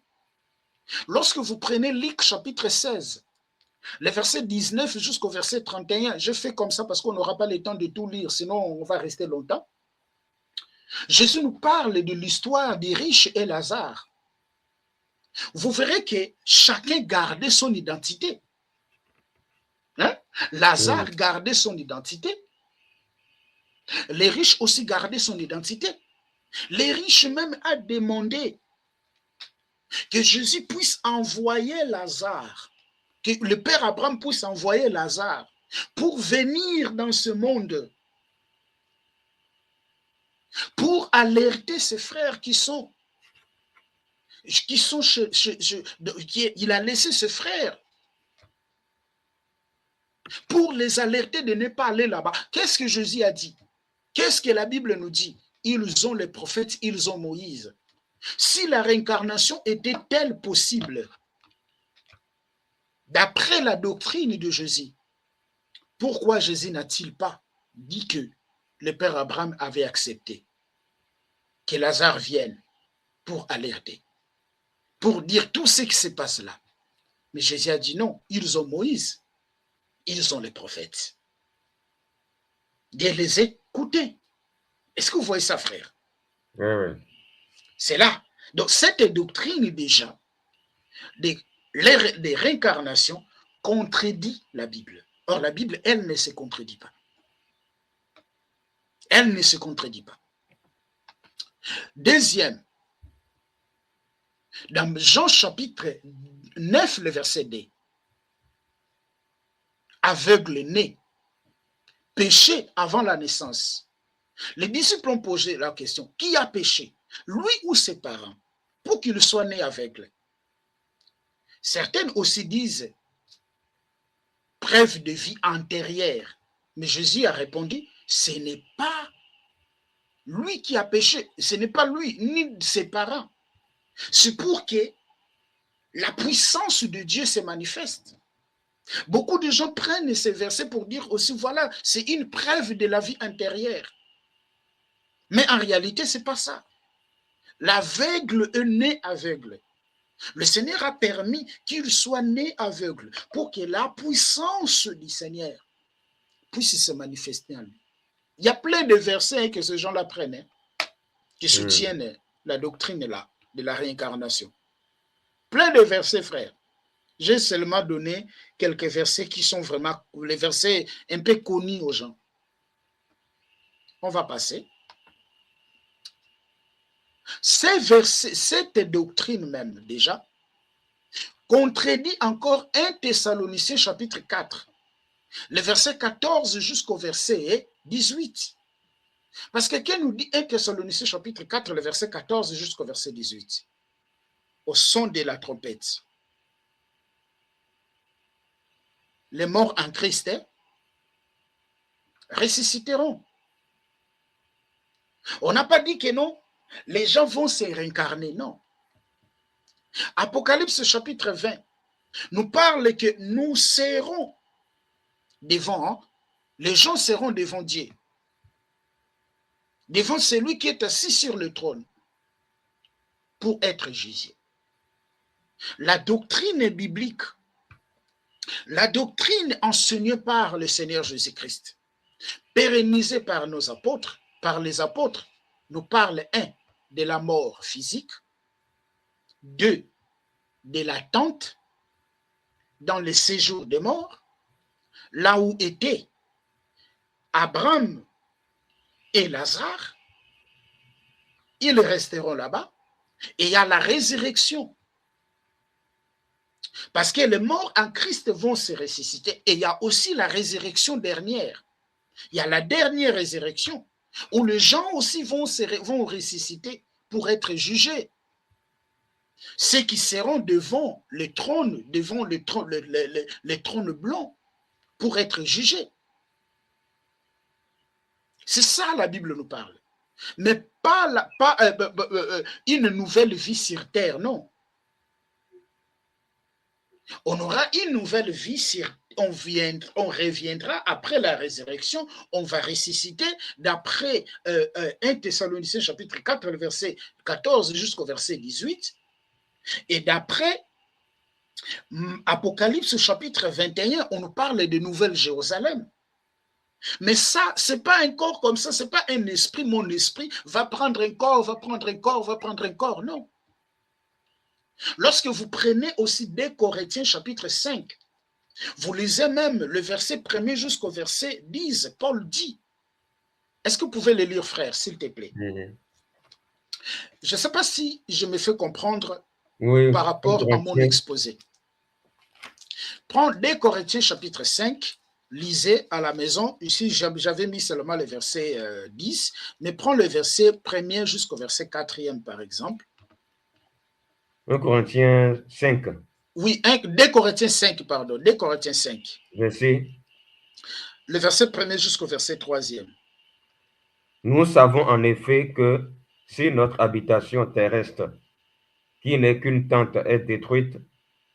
Lorsque vous prenez Luc chapitre 16, le verset 19 jusqu'au verset 31, je fais comme ça parce qu'on n'aura pas le temps de tout lire, sinon on va rester longtemps. Jésus nous parle de l'histoire des riches et Lazare. Vous verrez que chacun gardait son identité. Hein? Lazare gardait son identité. Les riches aussi gardaient son identité. Les riches même a demandé que Jésus puisse envoyer Lazare, que le Père Abraham puisse envoyer Lazare pour venir dans ce monde, pour alerter ses frères il a laissé ses frères pour les alerter de ne pas aller là-bas. Qu'est-ce que Jésus a dit? Qu'est-ce que la Bible nous dit? Ils ont les prophètes, ils ont Moïse. Si la réincarnation était-elle possible, d'après la doctrine de Jésus, pourquoi Jésus n'a-t-il pas dit que le Père Abraham avait accepté que Lazare vienne pour alerter, pour dire tout ce qui se passe là? Mais Jésus a dit non, ils ont Moïse, ils ont les prophètes. De les écouter. Est-ce que vous voyez ça, frère? Oui, oui. C'est là. Donc, cette doctrine déjà des réincarnations contredit la Bible. Or, la Bible, elle ne se contredit pas. Elle ne se contredit pas. Deuxième, dans Jean chapitre 9, le verset 2, aveugle né, péché avant la naissance. Les disciples ont posé la question, qui a péché, lui ou ses parents, pour qu'il soit né aveugle? Certaines aussi disent preuve de vie antérieure. Mais Jésus a répondu, ce n'est pas lui qui a péché, ce n'est pas lui, ni ses parents. C'est pour que la puissance de Dieu se manifeste. Beaucoup de gens prennent ces versets pour dire aussi, voilà, c'est une preuve de la vie antérieure. Mais en réalité, ce n'est pas ça. L'aveugle est né aveugle. Le Seigneur a permis qu'il soit né aveugle pour que la puissance du Seigneur puisse se manifester en lui. Il y a plein de versets que ces gens-là prennent, qui soutiennent la doctrine là, de la réincarnation. Plein de versets, frère. J'ai seulement donné quelques versets qui sont vraiment les versets un peu connus aux gens. On va passer. Ces versets, cette doctrine même déjà, contredit encore 1 Thessaloniciens chapitre 4, le verset 14 jusqu'au verset 18. Parce que quand nous dit 1 Thessaloniciens chapitre 4, le verset 14 jusqu'au verset 18, au son de la trompette, les morts en Christ ressusciteront. On n'a pas dit que non, les gens vont se réincarner, non. Apocalypse chapitre 20 nous parle que nous serons devant, les gens seront devant Dieu, devant celui qui est assis sur le trône pour être jugé. La doctrine biblique, la doctrine enseignée par le Seigneur Jésus-Christ, pérennisée par nos apôtres, par les apôtres, nous parle 1 de la mort physique, 2 de l'attente dans le séjour des morts, là où étaient Abraham et Lazare, ils resteront là-bas, et il y a la résurrection. Parce que les morts en Christ vont se ressusciter, et il y a aussi la résurrection dernière. Il y a la dernière résurrection, où les gens aussi vont ressusciter pour être jugés. Ceux qui seront devant le trône blanc, pour être jugés. C'est ça la Bible nous parle. Mais pas une nouvelle vie sur terre, non. On aura une nouvelle vie sur on reviendra après la résurrection, on va ressusciter d'après 1 Thessaloniciens chapitre 4, le verset 14 jusqu'au verset 18, et d'après Apocalypse chapitre 21, on nous parle de Nouvelle Jérusalem. Mais ça, c'est pas un corps comme ça, c'est pas un esprit, mon esprit va prendre un corps, va prendre un corps, va prendre un corps, non. Lorsque vous prenez aussi 2 Corinthiens chapitre 5, vous lisez même le verset 1er jusqu'au verset 10, Paul dit, est-ce que vous pouvez le lire, frère, s'il te plaît? Je ne sais pas si je me fais comprendre par rapport à mon exposé. Prends 2 Corinthiens chapitre 5, lisez à la maison. Ici, j'avais mis seulement le verset 10, mais prends le verset 1er jusqu'au verset 4e, par exemple. 1 Corinthiens 5. Oui, 2 Corinthiens 5, pardon. 2 Corinthiens 5. Verset. Le verset 1er jusqu'au verset 3e. Nous savons en effet que si notre habitation terrestre, qui n'est qu'une tente, est détruite,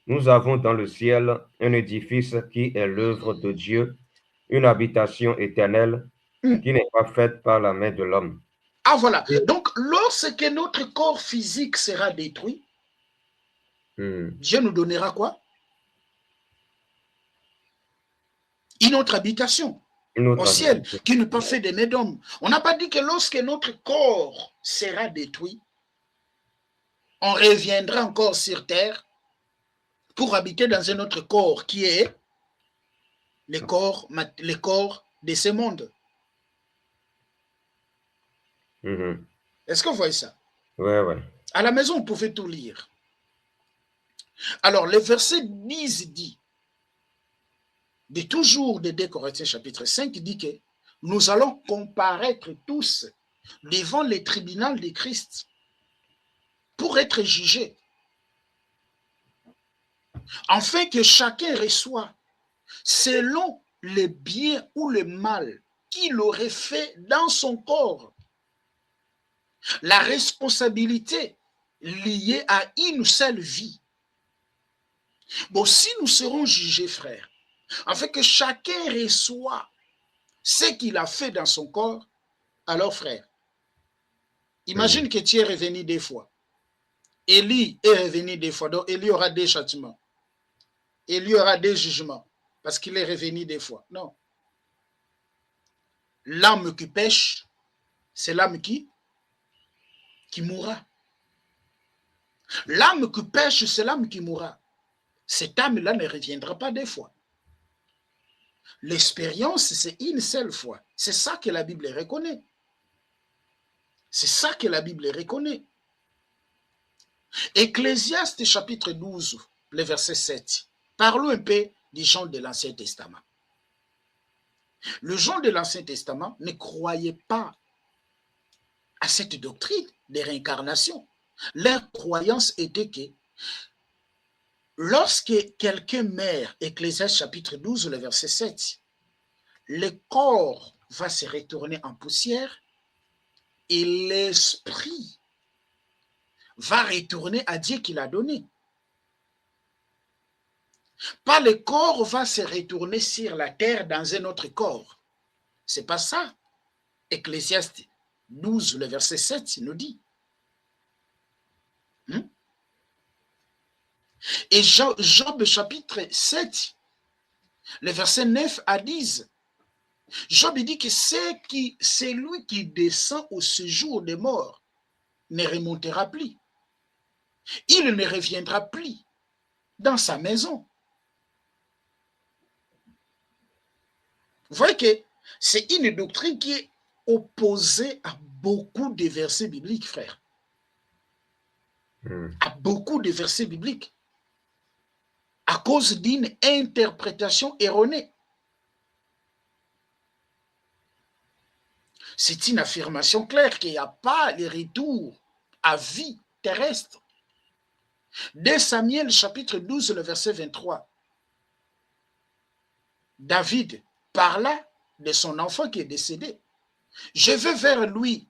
nous avons dans le ciel un édifice qui est l'œuvre de Dieu, une habitation éternelle qui n'est pas faite par la main de l'homme. Ah voilà, donc lorsque notre corps physique sera détruit, Dieu nous donnera quoi? Une autre habitation au ciel, qui n'est pas fait de main d'homme. On n'a pas dit que lorsque notre corps sera détruit, on reviendra encore sur terre pour habiter dans un autre corps qui est le corps de ce monde. Est-ce que vous voyez ça? Oui, oui. À la maison, vous pouvez tout lire. Alors, le verset 10 dit, de toujours de 2 Corinthiens chapitre 5, dit que nous allons comparaître tous devant le tribunal de Christ pour être jugés, afin que chacun reçoive selon le bien ou le mal qu'il aurait fait dans son corps. La responsabilité liée à une seule vie. Bon, si nous serons jugés, frères, afin que chacun reçoive ce qu'il a fait dans son corps, alors, frère, imagine que tu es revenu 2 fois. Élie est revenu 2 fois, donc il y aura 2 châtiments. Il y aura 2 jugements, parce qu'il est revenu 2 fois. Non. L'âme qui pêche, c'est l'âme qui mourra. L'âme qui pêche, c'est l'âme qui mourra. Cette âme-là ne reviendra pas 2 fois. L'expérience, c'est une seule fois. C'est ça que la Bible reconnaît. C'est ça que la Bible reconnaît. Ecclésiaste chapitre 12, le verset 7. Parlons un peu des gens de l'Ancien Testament. Les gens de l'Ancien Testament ne croyaient pas à cette doctrine de réincarnation. Leur croyance était que lorsque quelqu'un meurt, Ecclésiaste chapitre 12, le verset 7, le corps va se retourner en poussière et l'esprit va retourner à Dieu qui l'a donné. Pas le corps va se retourner sur la terre dans un autre corps. C'est pas ça. Ecclésiaste 12, le verset 7 nous dit. Et Job chapitre 7, le verset 9 à 10, Job dit que c'est lui qui descend au séjour des morts ne remontera plus. Il ne reviendra plus dans sa maison. Vous voyez que c'est une doctrine qui est opposée à beaucoup de versets bibliques, frère. À beaucoup de versets bibliques. À cause d'une interprétation erronée. C'est une affirmation claire qu'il n'y a pas le retour à vie terrestre. Dès Samuel chapitre 12, le verset 23, David parla de son enfant qui est décédé. Je vais vers lui,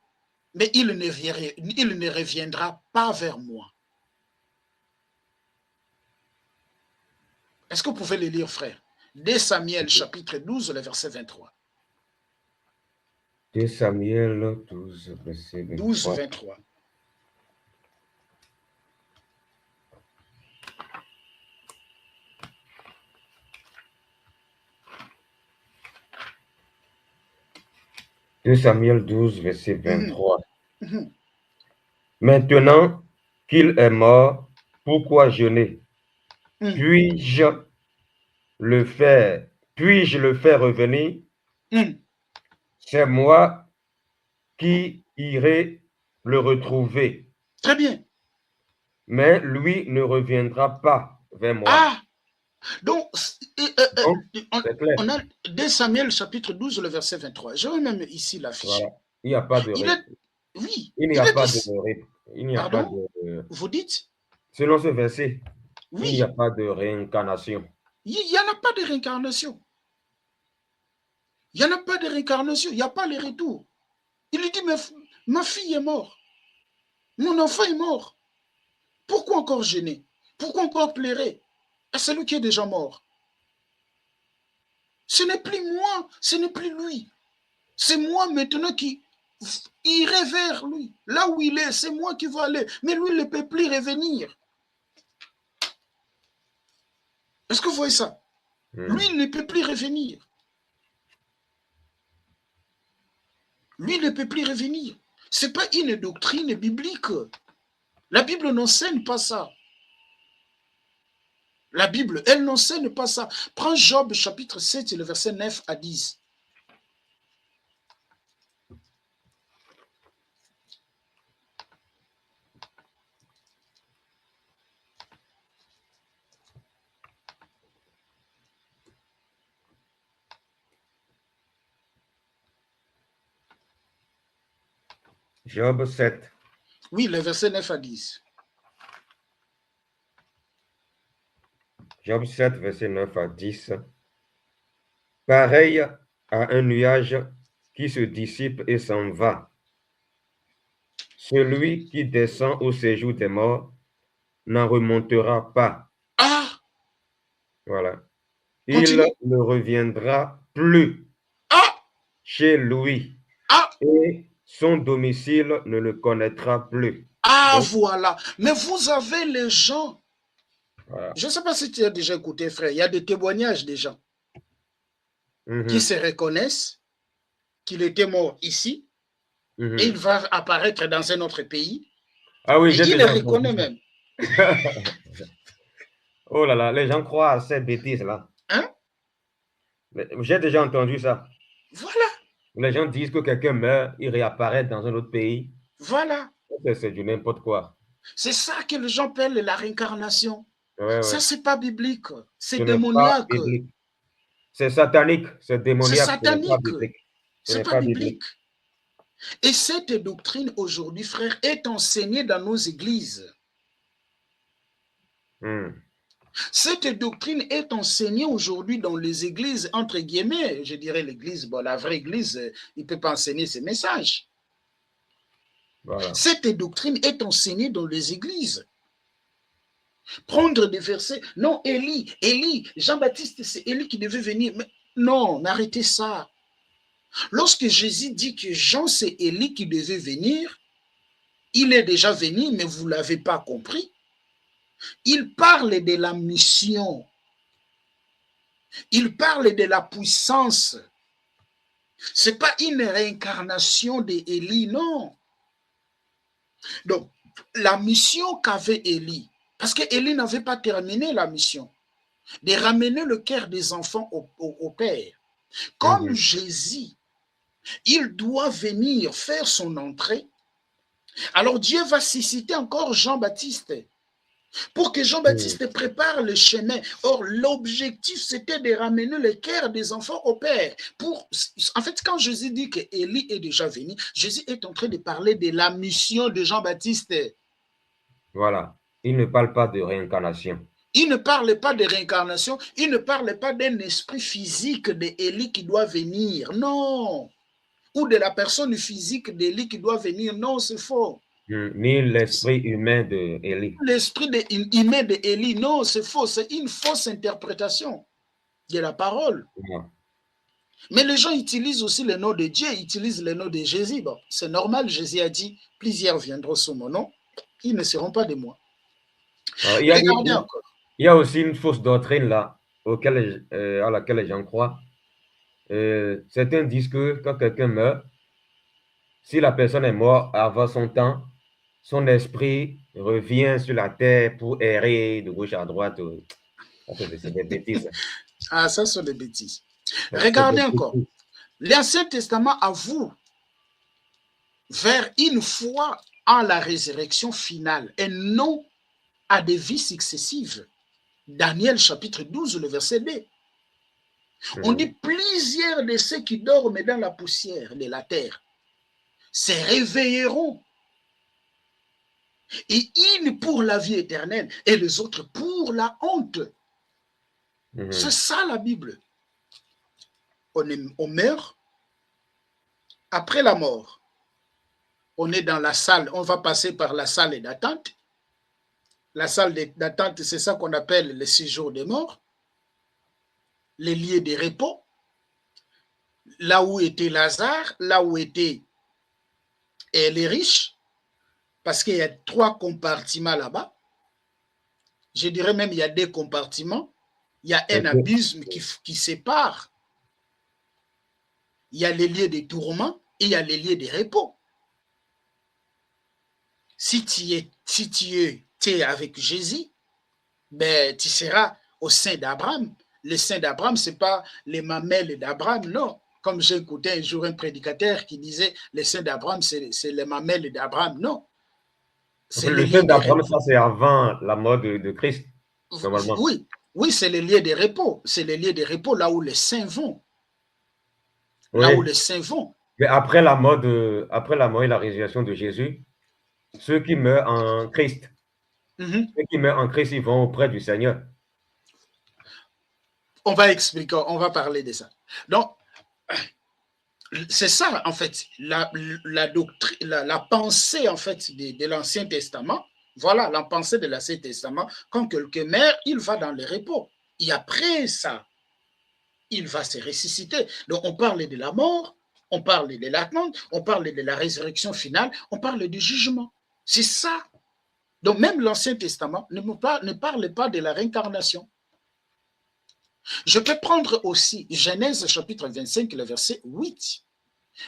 mais il ne reviendra pas vers moi. Est-ce que vous pouvez le lire, frère? Dès Samuel chapitre 12, le verset 23. Dès Samuel 12, verset 23. 12, 23. Dès Samuel 12, verset 23. Maintenant qu'il est mort, pourquoi jeûner? Puis-je le faire revenir? C'est moi qui irai le retrouver. Très bien. Mais lui ne reviendra pas vers moi. Ah! Donc, c'est clair. On a dès Samuel chapitre 12, le verset 23. Je vais même ici l'afficher. Voilà. Il n'y a pas de... Oui. Il n'y a pas de... Il n'y a pas Pardon? de... Vous dites? Selon ce verset, oui. Il n'y a pas de réincarnation. Il n'y en a pas de réincarnation. Il n'y en a pas de réincarnation. Il n'y a pas le retour. Il lui dit, ma fille est morte. Mon enfant est mort. Pourquoi encore gêner? Pourquoi encore pleurer? Et c'est lui qui est déjà mort. Ce n'est plus moi, ce n'est plus lui. C'est moi maintenant qui irai vers lui. Là où il est, c'est moi qui vais aller. Mais lui, il ne peut plus revenir. Est-ce que vous voyez ça? Lui, il ne peut plus revenir. Lui, il ne peut plus revenir. Ce n'est pas une doctrine biblique. La Bible n'enseigne pas ça. La Bible, elle n'enseigne pas ça. Prends Job chapitre 7, le verset 9 à 10. Job 7. Oui, le verset 9 à 10. Job 7, verset 9 à 10. Pareil à un nuage qui se dissipe et s'en va. Celui qui descend au séjour des morts n'en remontera pas. Ah! Voilà. Continue. Il ne reviendra plus chez lui. Et son domicile ne le connaîtra plus. Ah, donc, voilà. Mais vous avez les gens. Voilà. Je ne sais pas si tu as déjà écouté, frère. Il y a des témoignages des gens qui se reconnaissent qu'il était mort ici et il va apparaître dans un autre pays. Ah oui, et il le reconnaît même. Oh là là, les gens croient à ces bêtises-là. Hein? J'ai déjà entendu ça. Voilà. Les gens disent que quelqu'un meurt, il réapparaît dans un autre pays. Voilà. C'est du n'importe quoi. C'est ça que les gens appellent la réincarnation. Ouais, Ça, ouais. c'est pas biblique. C'est Ce n'est pas démoniaque. biblique. C'est satanique, c'est C'est démoniaque, ce n'est pas satanique. biblique. Ce C'est n'est pas pas biblique. biblique. Et cette doctrine aujourd'hui, frère, est enseignée dans nos églises. Cette doctrine est enseignée aujourd'hui dans les églises, entre guillemets, je dirais l'église, bon, la vraie église, il ne peut pas enseigner ces messages. Voilà. Cette doctrine est enseignée dans les églises. Prendre des versets, non, Élie, Jean-Baptiste, c'est Élie qui devait venir. Mais non, arrêtez ça. Lorsque Jésus dit que Jean, c'est Élie qui devait venir, il est déjà venu, mais vous ne l'avez pas compris. Il parle de la mission. Il parle de la puissance. Ce n'est pas une réincarnation d'Élie, non. Donc, la mission qu'avait Élie, parce qu'Élie n'avait pas terminé la mission, de ramener le cœur des enfants au Père. Comme Jésus, il doit venir faire son entrée, alors Dieu va susciter encore Jean-Baptiste pour que Jean-Baptiste prépare le chemin. Or, l'objectif, c'était de ramener le cœur des enfants au Père. En fait, quand Jésus dit que Élie est déjà venu, Jésus est en train de parler de la mission de Jean-Baptiste. Voilà. Il ne parle pas de réincarnation. Il ne parle pas de réincarnation, il ne parle pas d'un esprit physique d'Élie qui doit venir, non. Ou de la personne physique d'Élie qui doit venir, non, c'est faux. Ni l'esprit humain d'Élie. L'esprit humain d'Élie, non, c'est faux, c'est une fausse interprétation de la parole. Ouais. Mais les gens utilisent aussi le nom de Dieu, utilisent le nom de Jésus. Bon, c'est normal, Jésus a dit, plusieurs viendront sous mon nom, ils ne seront pas de moi. Regardez encore. Il y a aussi une fausse doctrine là, à laquelle j'en crois. Certains disent que quand quelqu'un meurt, si la personne est morte avant son temps, son esprit revient sur la terre pour errer de gauche à droite. C'est des bêtises. Ah, ça sont des bêtises. Regardez encore. L'Ancien Testament avoue vers une foi en la résurrection finale et non à des vies successives. Daniel chapitre 12, le verset 2. On dit plusieurs de ceux qui dorment dans la poussière de la terre se réveilleront. Et une pour la vie éternelle et les autres pour la honte. C'est ça la Bible. On meurt. Après la mort, on est dans la salle, on va passer par la salle d'attente. La salle d'attente, c'est ça qu'on appelle le séjour des morts, les lieux de repos, là où était Lazare, là où étaient les riches, parce qu'il y a 3 compartiments là-bas. Je dirais même il y a 2 compartiments. Il y a un abysme qui sépare. Il y a les lieux de tourment et il y a les lieux de repos. Si tu es avec Jésus, ben, tu seras au sein d'Abraham. Le sein d'Abraham, ce n'est pas les mamelles d'Abraham, non. Comme j'ai écouté un jour un prédicateur qui disait le sein d'Abraham, c'est les mamelles d'Abraham, non. Le sein d'Abraham, ça c'est avant la mort de Christ, normalement. Oui, c'est les lieux de repos. C'est les lieux de repos là où les saints vont. Là où les saints vont. Mais après la mort et la résurrection de Jésus, ceux qui meurent en Christ, ils vont auprès du Seigneur. On va expliquer, on va parler de ça. Donc, c'est ça, en fait, la pensée, en fait, de l'Ancien Testament. Voilà, la pensée de l'Ancien Testament. Quand quelqu'un meurt, il va dans le repos. Et après ça, il va se ressusciter. Donc, on parle de la mort, on parle de l'attente, on parle de la résurrection finale, on parle du jugement. C'est ça. Donc, même l'Ancien Testament ne parle pas de la réincarnation. Je peux prendre aussi Genèse chapitre 25, le verset 8.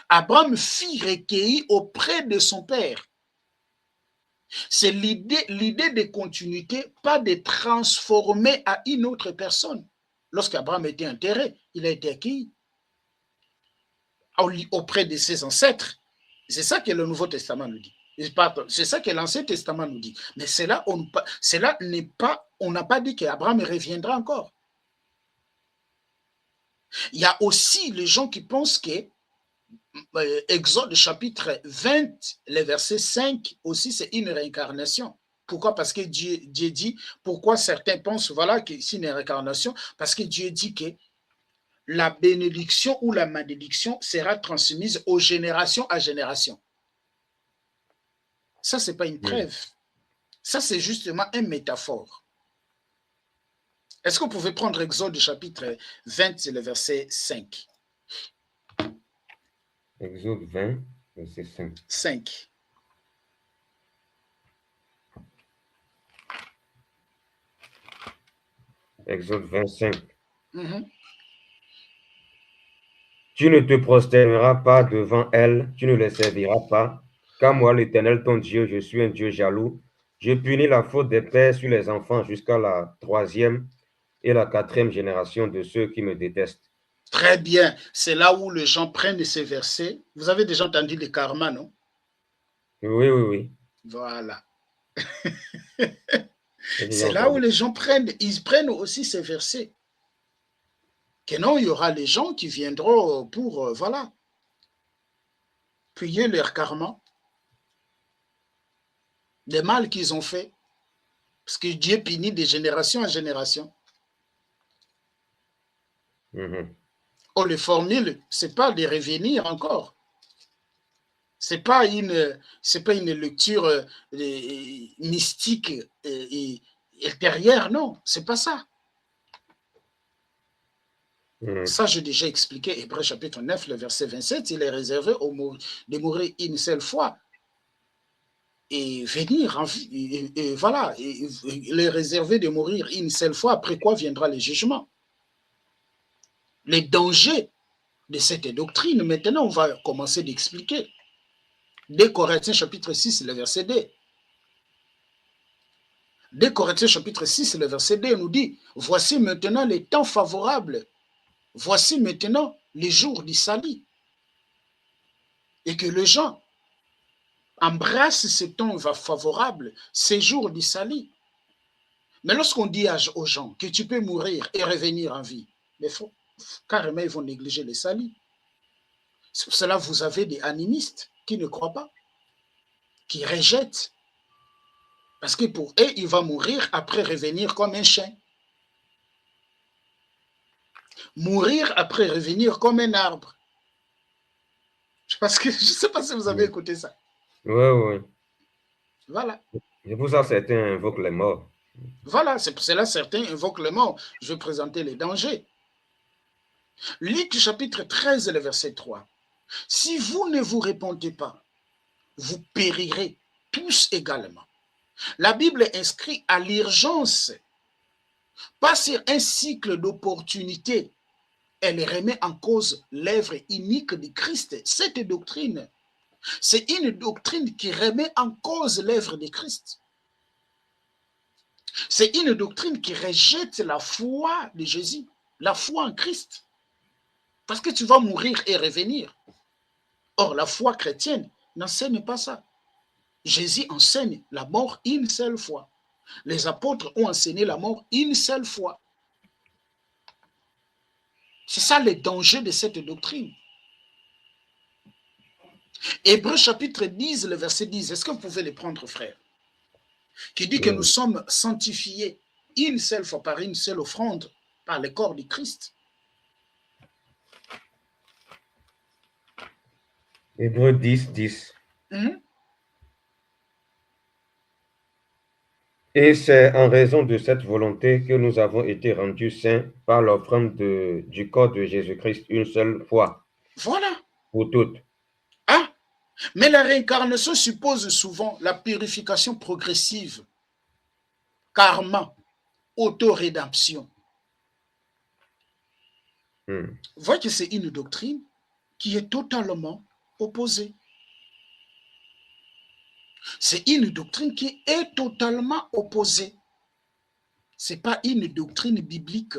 Abraham fut recueilli auprès de son père. C'est l'idée de continuité, pas de transformer à une autre personne. Lorsqu'Abraham était enterré, il a été accueilli auprès de ses ancêtres. C'est ça que le Nouveau Testament nous dit. C'est ça que l'Ancien Testament nous dit. Mais cela n'est pas, on n'a pas dit qu'Abraham reviendra encore. Il y a aussi les gens qui pensent que Exode chapitre 20, le verset 5 aussi, c'est une réincarnation. Pourquoi? Parce que Dieu dit, pourquoi certains pensent, voilà, que c'est une réincarnation? Parce que Dieu dit que la bénédiction ou la malédiction sera transmise aux générations à génération. Ça, ce n'est pas une preuve. Ça, c'est justement une métaphore. Est-ce que vous pouvez prendre Exode chapitre 20, le verset 5? Exode 20, verset 5. 5. Exode 25. Mm-hmm. Tu ne te prosterneras pas devant elles, tu ne les serviras pas, car moi, l'Éternel, ton Dieu, je suis un Dieu jaloux. Je punis la faute des pères sur les enfants jusqu'à la 3e et la 4e génération de ceux qui me détestent. Très bien. C'est là où les gens prennent ces versets. Vous avez déjà entendu le karma, non? Oui, oui, oui. Voilà. C'est là où les gens prennent aussi ces versets. Que non, il y aura les gens qui viendront pour, voilà, payer leur karma, des mal qu'ils ont fait. Parce que Dieu punit de génération en génération. On les formule, ce n'est pas de revenir encore. Ce n'est pas une lecture mystique et ultérieure, non, ce n'est pas ça. Ça, j'ai déjà expliqué, Hébreux chapitre 9, le verset 27, il est réservé de mourir une seule fois et venir en vie. Et voilà, il est réservé de mourir une seule fois, après quoi viendra le jugement. Les dangers de cette doctrine, maintenant, on va commencer d'expliquer. 2 Corinthiens chapitre 6, le verset 2. 2 Corinthiens chapitre 6, le verset 2 nous dit, voici maintenant les temps favorables. Voici maintenant les jours du salut. Et que les gens embrassent ce temps favorable, ces jours du salut. Mais lorsqu'on dit aux gens que tu peux mourir et revenir en vie, mais carrément, ils vont négliger le salut. C'est pour cela que vous avez des animistes qui ne croient pas, qui rejettent. Parce que pour eux, il va mourir après revenir comme un chien. Mourir après revenir comme un arbre. Parce que je ne sais pas si vous avez écouté ça. Oui, oui. Voilà. C'est pour ça que certains invoquent les morts. Voilà, c'est pour cela que certains invoquent les morts. Je vais présenter les dangers. Luc chapitre 13, le verset 3. Si vous ne vous répondez pas, vous périrez tous également. La Bible inscrit à l'urgence, pas sur un cycle d'opportunités. Elle remet en cause l'œuvre unique de Christ. Cette doctrine, c'est une doctrine qui remet en cause l'œuvre de Christ. C'est une doctrine qui rejette la foi de Jésus, la foi en Christ. Parce que tu vas mourir et revenir. Or, la foi chrétienne n'enseigne pas ça. Jésus enseigne la mort une seule fois. Les apôtres ont enseigné la mort une seule fois. C'est ça le danger de cette doctrine. Hébreux chapitre 10, le verset 10, est-ce que vous pouvez les prendre, frère? Qui dit que nous sommes sanctifiés une seule fois par une seule offrande par le corps du Christ. Hébreux 10, 10. Et c'est en raison de cette volonté que nous avons été rendus saints par l'offrande du corps de Jésus-Christ une seule fois. Voilà. Pour toutes. Ah, mais la réincarnation suppose souvent la purification progressive, karma, auto-rédemption. Vous voyez que c'est une doctrine qui est totalement opposée. C'est une doctrine qui est totalement opposée. Ce n'est pas une doctrine biblique.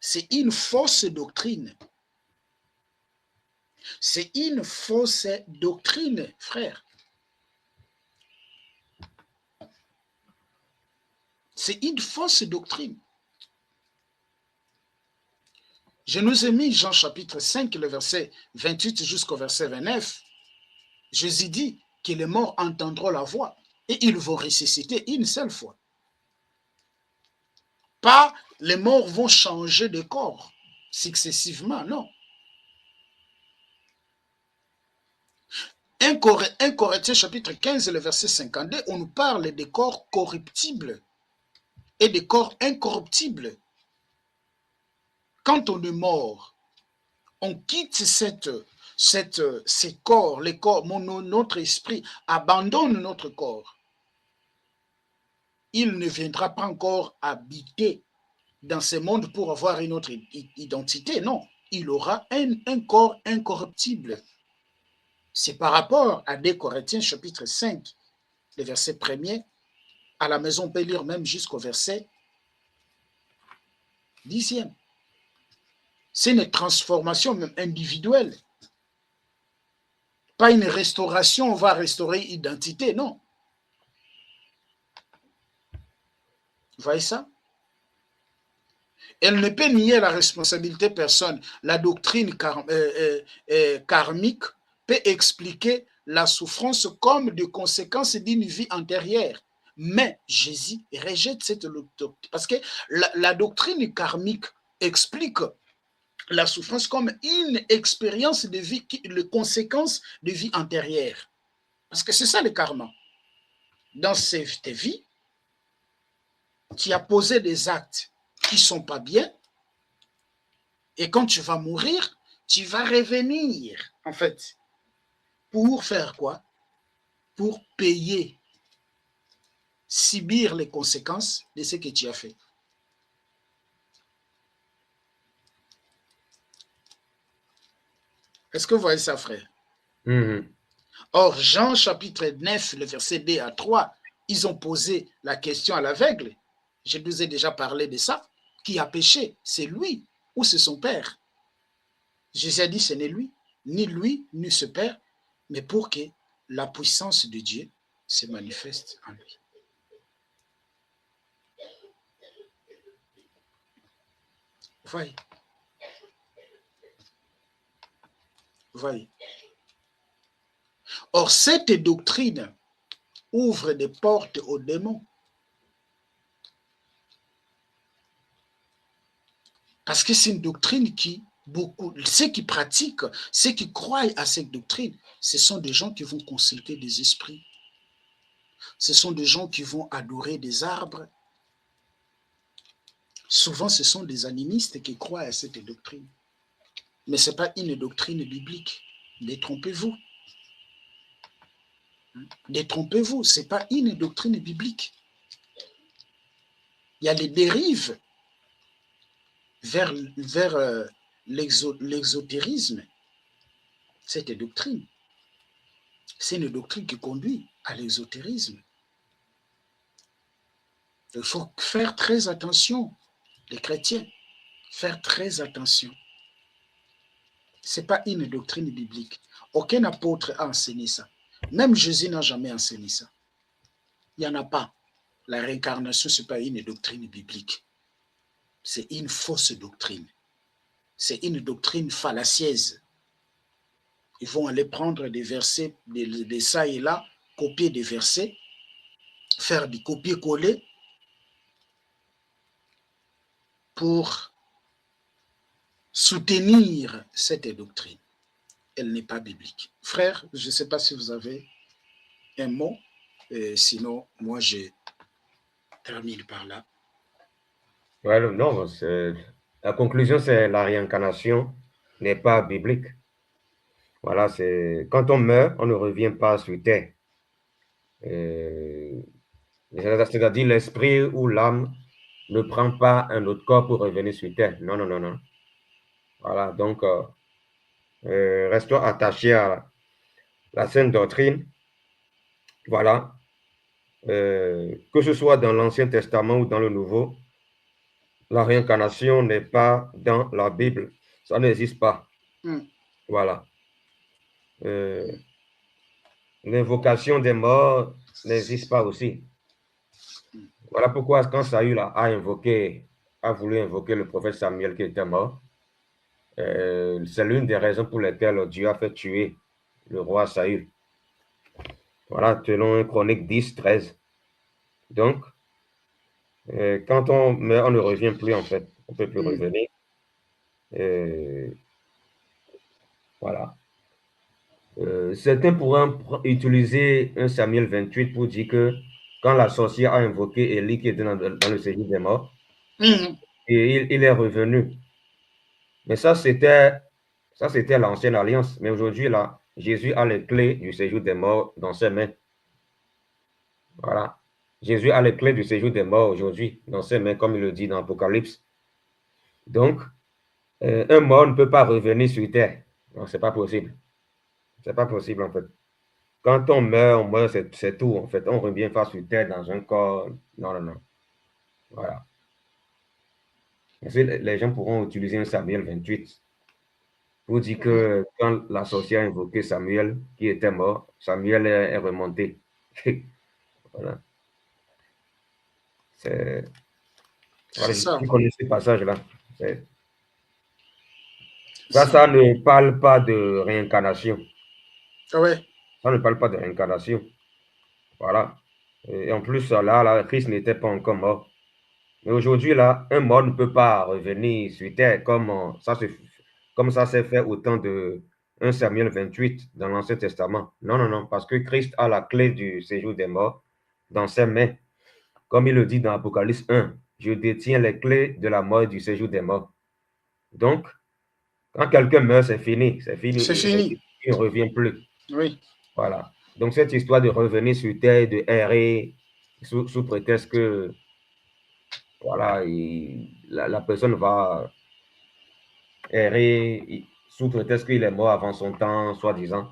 C'est une fausse doctrine. C'est une fausse doctrine, frère. C'est une fausse doctrine. Je nous ai mis Jean chapitre 5, le verset 28 jusqu'au verset 29. Jésus dit que les morts entendront la voix et ils vont ressusciter une seule fois. Pas les morts vont changer de corps successivement, non. 1 Corinthiens chapitre 15, le verset 52, on nous parle des corps corruptibles et des corps incorruptibles. Quand on est mort, on quitte ces corps, les corps, notre esprit abandonne notre corps. Il ne viendra pas encore habiter dans ce monde pour avoir une autre identité, non. Il aura un corps incorruptible. C'est par rapport à 2 Corinthiens chapitre 5, le verset 1er. À la maison, on peut lire même jusqu'au verset 10e. C'est une transformation même individuelle. Pas une restauration, on va restaurer identité, non. Vous voyez ça? Elle ne peut nier la responsabilité personne. La doctrine karmique peut expliquer la souffrance comme des conséquences d'une vie antérieure. Mais Jésus rejette cette doctrine. Parce que la doctrine karmique explique la souffrance comme une expérience de vie, les conséquences de vie antérieure. Parce que c'est ça le karma. Dans cette vie, tu as posé des actes qui ne sont pas bien, et quand tu vas mourir, tu vas revenir, en fait, pour faire quoi? Pour payer, subir les conséquences de ce que tu as fait. Est-ce que vous voyez ça, frère? Or, Jean chapitre 9, le verset 2 à 3, ils ont posé la question à l'aveugle. Je vous ai déjà parlé de ça. Qui a péché? C'est lui ou c'est son père? Jésus a dit ce n'est lui, ni ce père, mais pour que la puissance de Dieu se manifeste en lui. Voyez. Voyez. Or, cette doctrine ouvre des portes aux démons. Parce que c'est une doctrine qui, ceux qui pratiquent, ceux qui croient à cette doctrine, ce sont des gens qui vont consulter des esprits. Ce sont des gens qui vont adorer des arbres. Souvent, ce sont des animistes qui croient à cette doctrine. Mais ce n'est pas une doctrine biblique. Détrompez-vous. Détrompez-vous, ce n'est pas une doctrine biblique. Il y a les dérives vers l'exotérisme. Cette doctrine, c'est une doctrine qui conduit à l'exotérisme. Il faut faire très attention, les chrétiens, faire très attention. Ce n'est pas une doctrine biblique. Aucun apôtre a enseigné ça. Même Jésus n'a jamais enseigné ça. Il n'y en a pas. La réincarnation, ce n'est pas une doctrine biblique. C'est une fausse doctrine. C'est une doctrine fallacieuse. Ils vont aller prendre des versets, de ça et là, copier des versets, faire du copier-coller pour soutenir cette doctrine. Elle n'est pas biblique. Frère, je ne sais pas si vous avez un mot, sinon moi je termine par là. Ouais, non, la conclusion, c'est la réincarnation n'est pas biblique. Voilà, c'est quand on meurt, on ne revient pas sur terre. C'est-à-dire l'esprit ou l'âme ne prend pas un autre corps pour revenir sur terre. Non, non, non, non. Voilà, donc restons attachés à la sainte doctrine. Voilà. Que ce soit dans l'Ancien Testament ou dans le Nouveau, la réincarnation n'est pas dans la Bible. Ça n'existe pas. Voilà. L'invocation des morts n'existe pas aussi. Voilà pourquoi quand Saül a voulu invoquer le prophète Samuel qui était mort, c'est l'une des raisons pour lesquelles Dieu a fait tuer le roi Saül. Voilà, selon Chronique 10, 13. Donc, quand on meurt, on ne revient plus en fait. On ne peut plus revenir. Voilà. Certains pourront utiliser un Samuel 28 pour dire que quand la sorcière a invoqué Élie qui était dans le séjour des morts, et il est revenu. Mais ça, c'était l'ancienne alliance. Mais aujourd'hui, là, Jésus a les clés du séjour des morts dans ses mains. Voilà. Jésus a les clés du séjour des morts aujourd'hui dans ses mains, comme il le dit dans l'Apocalypse. Donc, un mort ne peut pas revenir sur terre. Non, c'est pas possible. C'est pas possible, en fait. Quand on meurt, c'est tout, en fait. On revient pas sur terre dans un corps. Non, non, non. Voilà. Parce que les gens pourront utiliser un Samuel 28 pour dire que quand la sorcière a invoqué Samuel, qui était mort, Samuel est remonté. Voilà. Voilà, ça. je connais ce passage-là. Ça. Ça ne parle pas de réincarnation. Ouais. Ça ne parle pas de réincarnation. Voilà. Et en plus, là, Christ n'était pas encore mort. Mais aujourd'hui, là, un mort ne peut pas revenir sur terre comme ça s'est fait au temps de 1 Samuel 28 dans l'Ancien Testament. Non, non, non, parce que Christ a la clé du séjour des morts dans ses mains. Comme il le dit dans Apocalypse 1, je détiens les clés de la mort et du séjour des morts. Donc, quand quelqu'un meurt, c'est fini. C'est fini. C'est fini. Il ne revient plus. Oui. Voilà. Donc, cette histoire de revenir sur terre, de errer, sous prétexte que voilà, la personne va errer sous prétexte qu'il est mort avant son temps, soi-disant.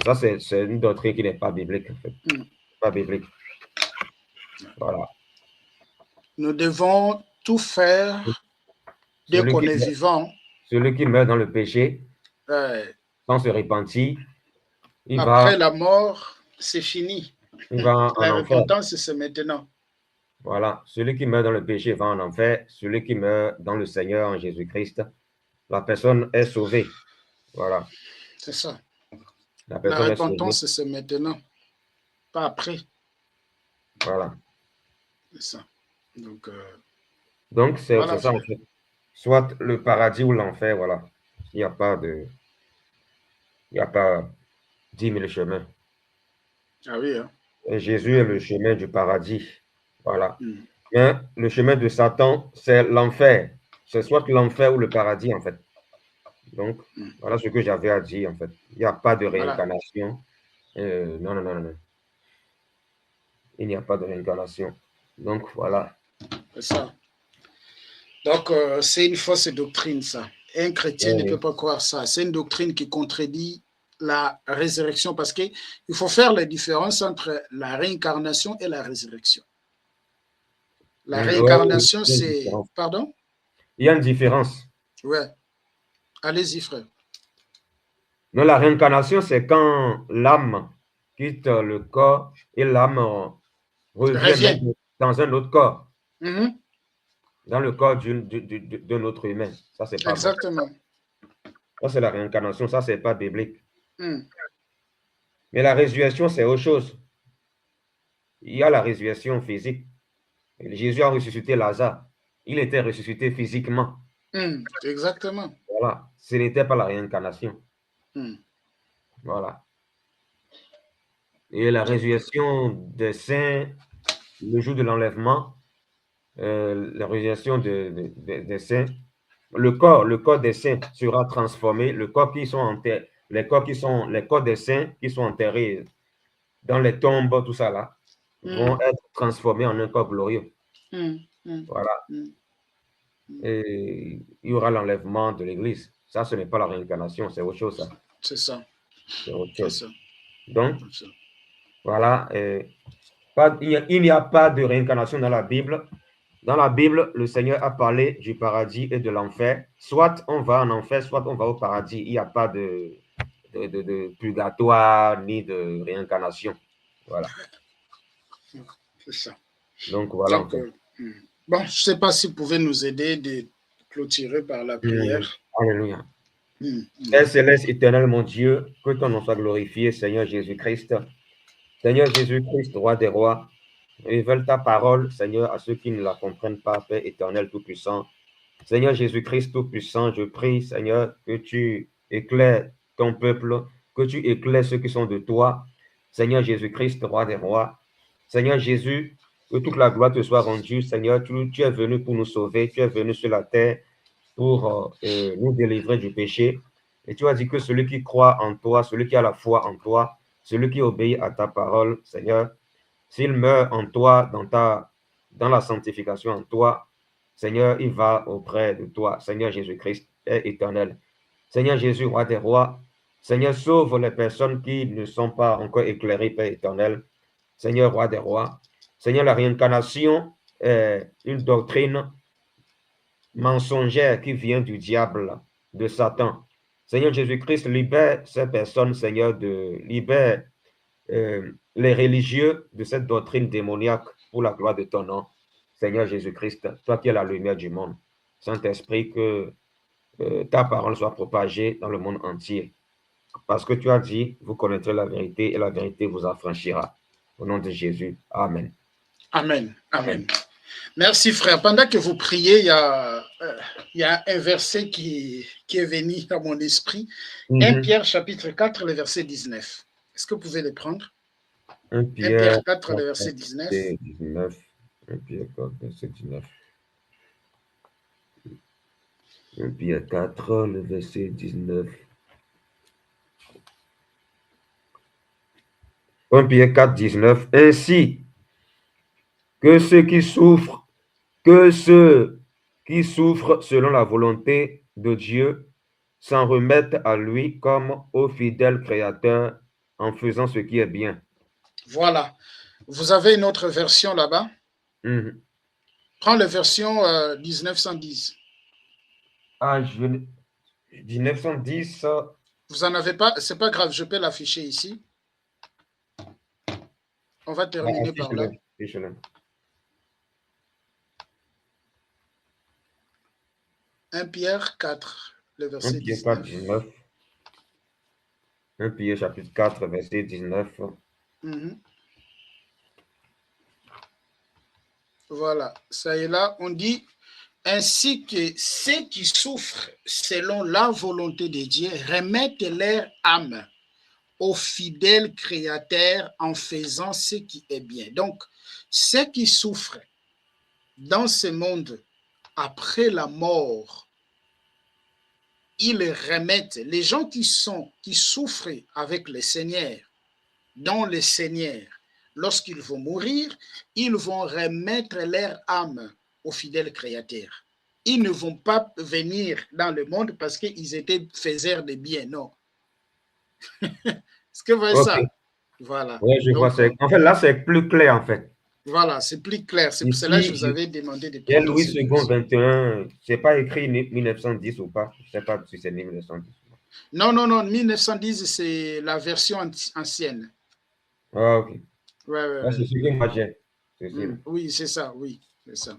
Ça, c'est une doctrine qui n'est pas biblique, en fait. Pas biblique. Voilà. Nous devons tout faire dès qu'on est vivant. Celui qui meurt dans le péché, sans se repentir, après la mort, c'est fini. Il va en la enfer. repentance, c'est maintenant. Voilà. Celui qui meurt dans le péché va en enfer. Celui qui meurt dans le Seigneur en Jésus-Christ, la personne est sauvée. Voilà. C'est ça. La repentance, c'est maintenant, pas après. Voilà. C'est ça. Donc c'est voilà, ça, en fait. Soit le paradis ou l'enfer, voilà. Il n'y a pas 10 000 chemins. Ah oui, hein? Et Jésus est le chemin du paradis. Voilà. Mais le chemin de Satan, c'est l'enfer. C'est soit l'enfer ou le paradis, en fait. Donc, voilà ce que j'avais à dire, en fait. Il n'y a pas de réincarnation. Non, non, non, non. Il n'y a pas de réincarnation. Donc, voilà. C'est ça. Donc, c'est une fausse doctrine, ça. Un chrétien ne peut pas croire ça. C'est une doctrine qui contredit la résurrection parce qu'il faut faire la différence entre la réincarnation et la résurrection. La réincarnation, c'est... Pardon? Il y a une différence. Ouais. Allez-y, frère. Non, la réincarnation, c'est quand l'âme quitte le corps et l'âme revient dans un autre corps. Dans le corps d'un autre humain. Ça, c'est pas exactement. Bon. Ça, c'est la réincarnation. Ça, c'est pas biblique. Mais la résurrection, c'est autre chose. Il y a la résurrection physique. Jésus a ressuscité Lazare. Il était ressuscité physiquement. Exactement. Voilà. Ce n'était pas la réincarnation. Voilà. Et la résurrection des saints, le jour de l'enlèvement, la résurrection des saints, le corps des saints sera transformé. Le corps qui sont enterrés, les corps des saints qui sont enterrés dans les tombes, tout ça là, vont être transformés en un corps glorieux. Voilà. Et il y aura l'enlèvement de l'Église. Ça, ce n'est pas la réincarnation, c'est autre chose, ça. C'est ça. C'est autre chose. Donc, voilà. Il n'y a pas de réincarnation dans la Bible. Dans la Bible, le Seigneur a parlé du paradis et de l'enfer. Soit on va en enfer, soit on va au paradis. Il n'y a pas de purgatoire ni de réincarnation. Voilà. C'est ça. Donc, voilà. Donc, bon, je ne sais pas si vous pouvez nous aider de clôturer par la prière. Alléluia. Père céleste, éternel, mon Dieu, que ton nom soit glorifié, Seigneur Jésus-Christ. Seigneur Jésus-Christ, roi des rois, révèle ta parole, Seigneur, à ceux qui ne la comprennent pas, Père éternel tout-puissant. Seigneur Jésus-Christ tout-puissant, je prie, Seigneur, que tu éclaires ton peuple, que tu éclaires ceux qui sont de toi. Seigneur Jésus-Christ, roi des rois. Seigneur Jésus, que toute la gloire te soit rendue. Seigneur, tu es venu pour nous sauver, tu es venu sur la terre pour nous délivrer du péché. Et tu as dit que celui qui croit en toi, celui qui a la foi en toi, celui qui obéit à ta parole, Seigneur, s'il meurt en toi, dans la sanctification en toi, Seigneur, il va auprès de toi, Seigneur Jésus-Christ, Père éternel. Seigneur Jésus, roi des rois, Seigneur, sauve les personnes qui ne sont pas encore éclairées, Père éternel. Seigneur, roi des rois. Seigneur, la réincarnation est une doctrine mensongère qui vient du diable, de Satan. Seigneur Jésus-Christ, libère ces personnes, Seigneur, libère les religieux de cette doctrine démoniaque pour la gloire de ton nom. Seigneur Jésus-Christ, toi qui es la lumière du monde. Saint-Esprit, que ta parole soit propagée dans le monde entier. Parce que tu as dit, vous connaîtrez la vérité et la vérité vous affranchira. Au nom de Jésus. Amen. Amen. Amen. Merci frère. Pendant que vous priez, il y a un verset qui est venu à mon esprit. 1 Pierre chapitre 4, le verset 19. Est-ce que vous pouvez le prendre? 1 Pierre 4, le verset 19. 1 Pierre 4, verset 19. 1 Pierre 4, le verset 19. 1 Pierre 4, 19. Ainsi que ceux qui souffrent selon la volonté de Dieu s'en remettent à lui comme au fidèle Créateur en faisant ce qui est bien. Voilà. Vous avez une autre version là-bas? Prends la version 1910. Ah, 1910. Vous n'en avez pas? C'est pas grave, je peux l'afficher ici. On va terminer par là. 1 Pierre 4, le verset 1 Pierre 19. 4, 19. 1 Pierre chapitre 4, verset 19. Voilà, ça est là. On dit, ainsi que ceux qui souffrent selon la volonté de Dieu remettent leur âme au fidèle Créateur en faisant ce qui est bien. Donc, ceux qui souffrent dans ce monde après la mort, ils remettent, les gens qui souffrent avec le Seigneur, dans le Seigneur, lorsqu'ils vont mourir, ils vont remettre leur âme au fidèle Créateur. Ils ne vont pas venir dans le monde parce qu'ils étaient faiseurs de bien, non. Est-ce que vous voyez ça? Voilà. Oui, je vois. En fait, là, c'est plus clair, en fait. Voilà, c'est plus clair. C'est pour cela que je vous avais demandé de prendre Louis II 21, c'est pas écrit 1910 ou pas? Je ne sais pas si c'est 1910. Non, 1910, c'est la version ancienne. Ah, ok. Ouais. C'est ce que moi j'ai. Oui, c'est ça, oui. C'est ça.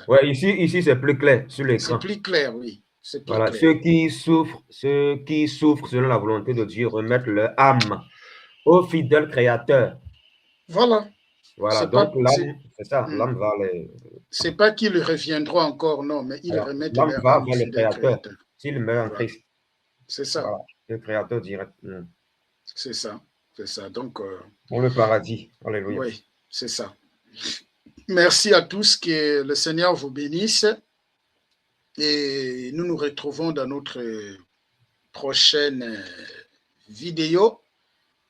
Ouais, ici c'est plus clair sur l'écran. C'est plus clair, oui. Voilà, ceux qui souffrent selon la volonté de Dieu remettent leur âme au fidèle Créateur. Voilà. Donc l'âme, c'est ça, l'âme va les... C'est pas qu'ils reviendront encore, non, mais ils remettent leur âme va au vers le Créateur. S'il meurt en Christ. C'est ça. Voilà, le Créateur direct. C'est ça. Donc, pour le paradis. Alléluia. Oui, c'est ça. Merci à tous, que le Seigneur vous bénisse. Et nous nous retrouvons dans notre prochaine vidéo.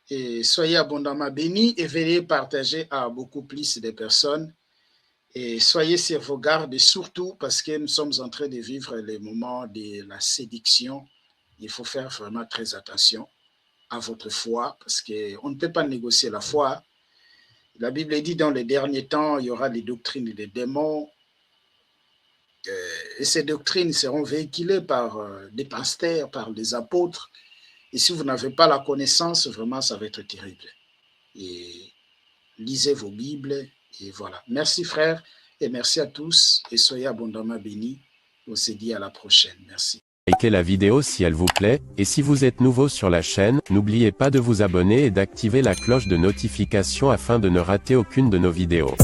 Et soyez abondamment bénis et veuillez partager à beaucoup plus de personnes. Et soyez sur vos gardes, surtout parce que nous sommes en train de vivre les moments de la séduction. Il faut faire vraiment très attention à votre foi parce qu'on ne peut pas négocier la foi. La Bible dit dans les derniers temps, il y aura des doctrines des démons. Et ces doctrines seront véhiculées par des pasteurs, par des apôtres. Et si vous n'avez pas la connaissance, vraiment, ça va être terrible. Et lisez vos Bibles, Et voilà. Merci frère et merci à tous et soyez abondamment bénis. On se dit à la prochaine. Merci. Likez la vidéo si elle vous plaît, et si vous êtes nouveau sur la chaîne, n'oubliez pas de vous abonner et d'activer la cloche de notification afin de ne rater aucune de nos vidéos.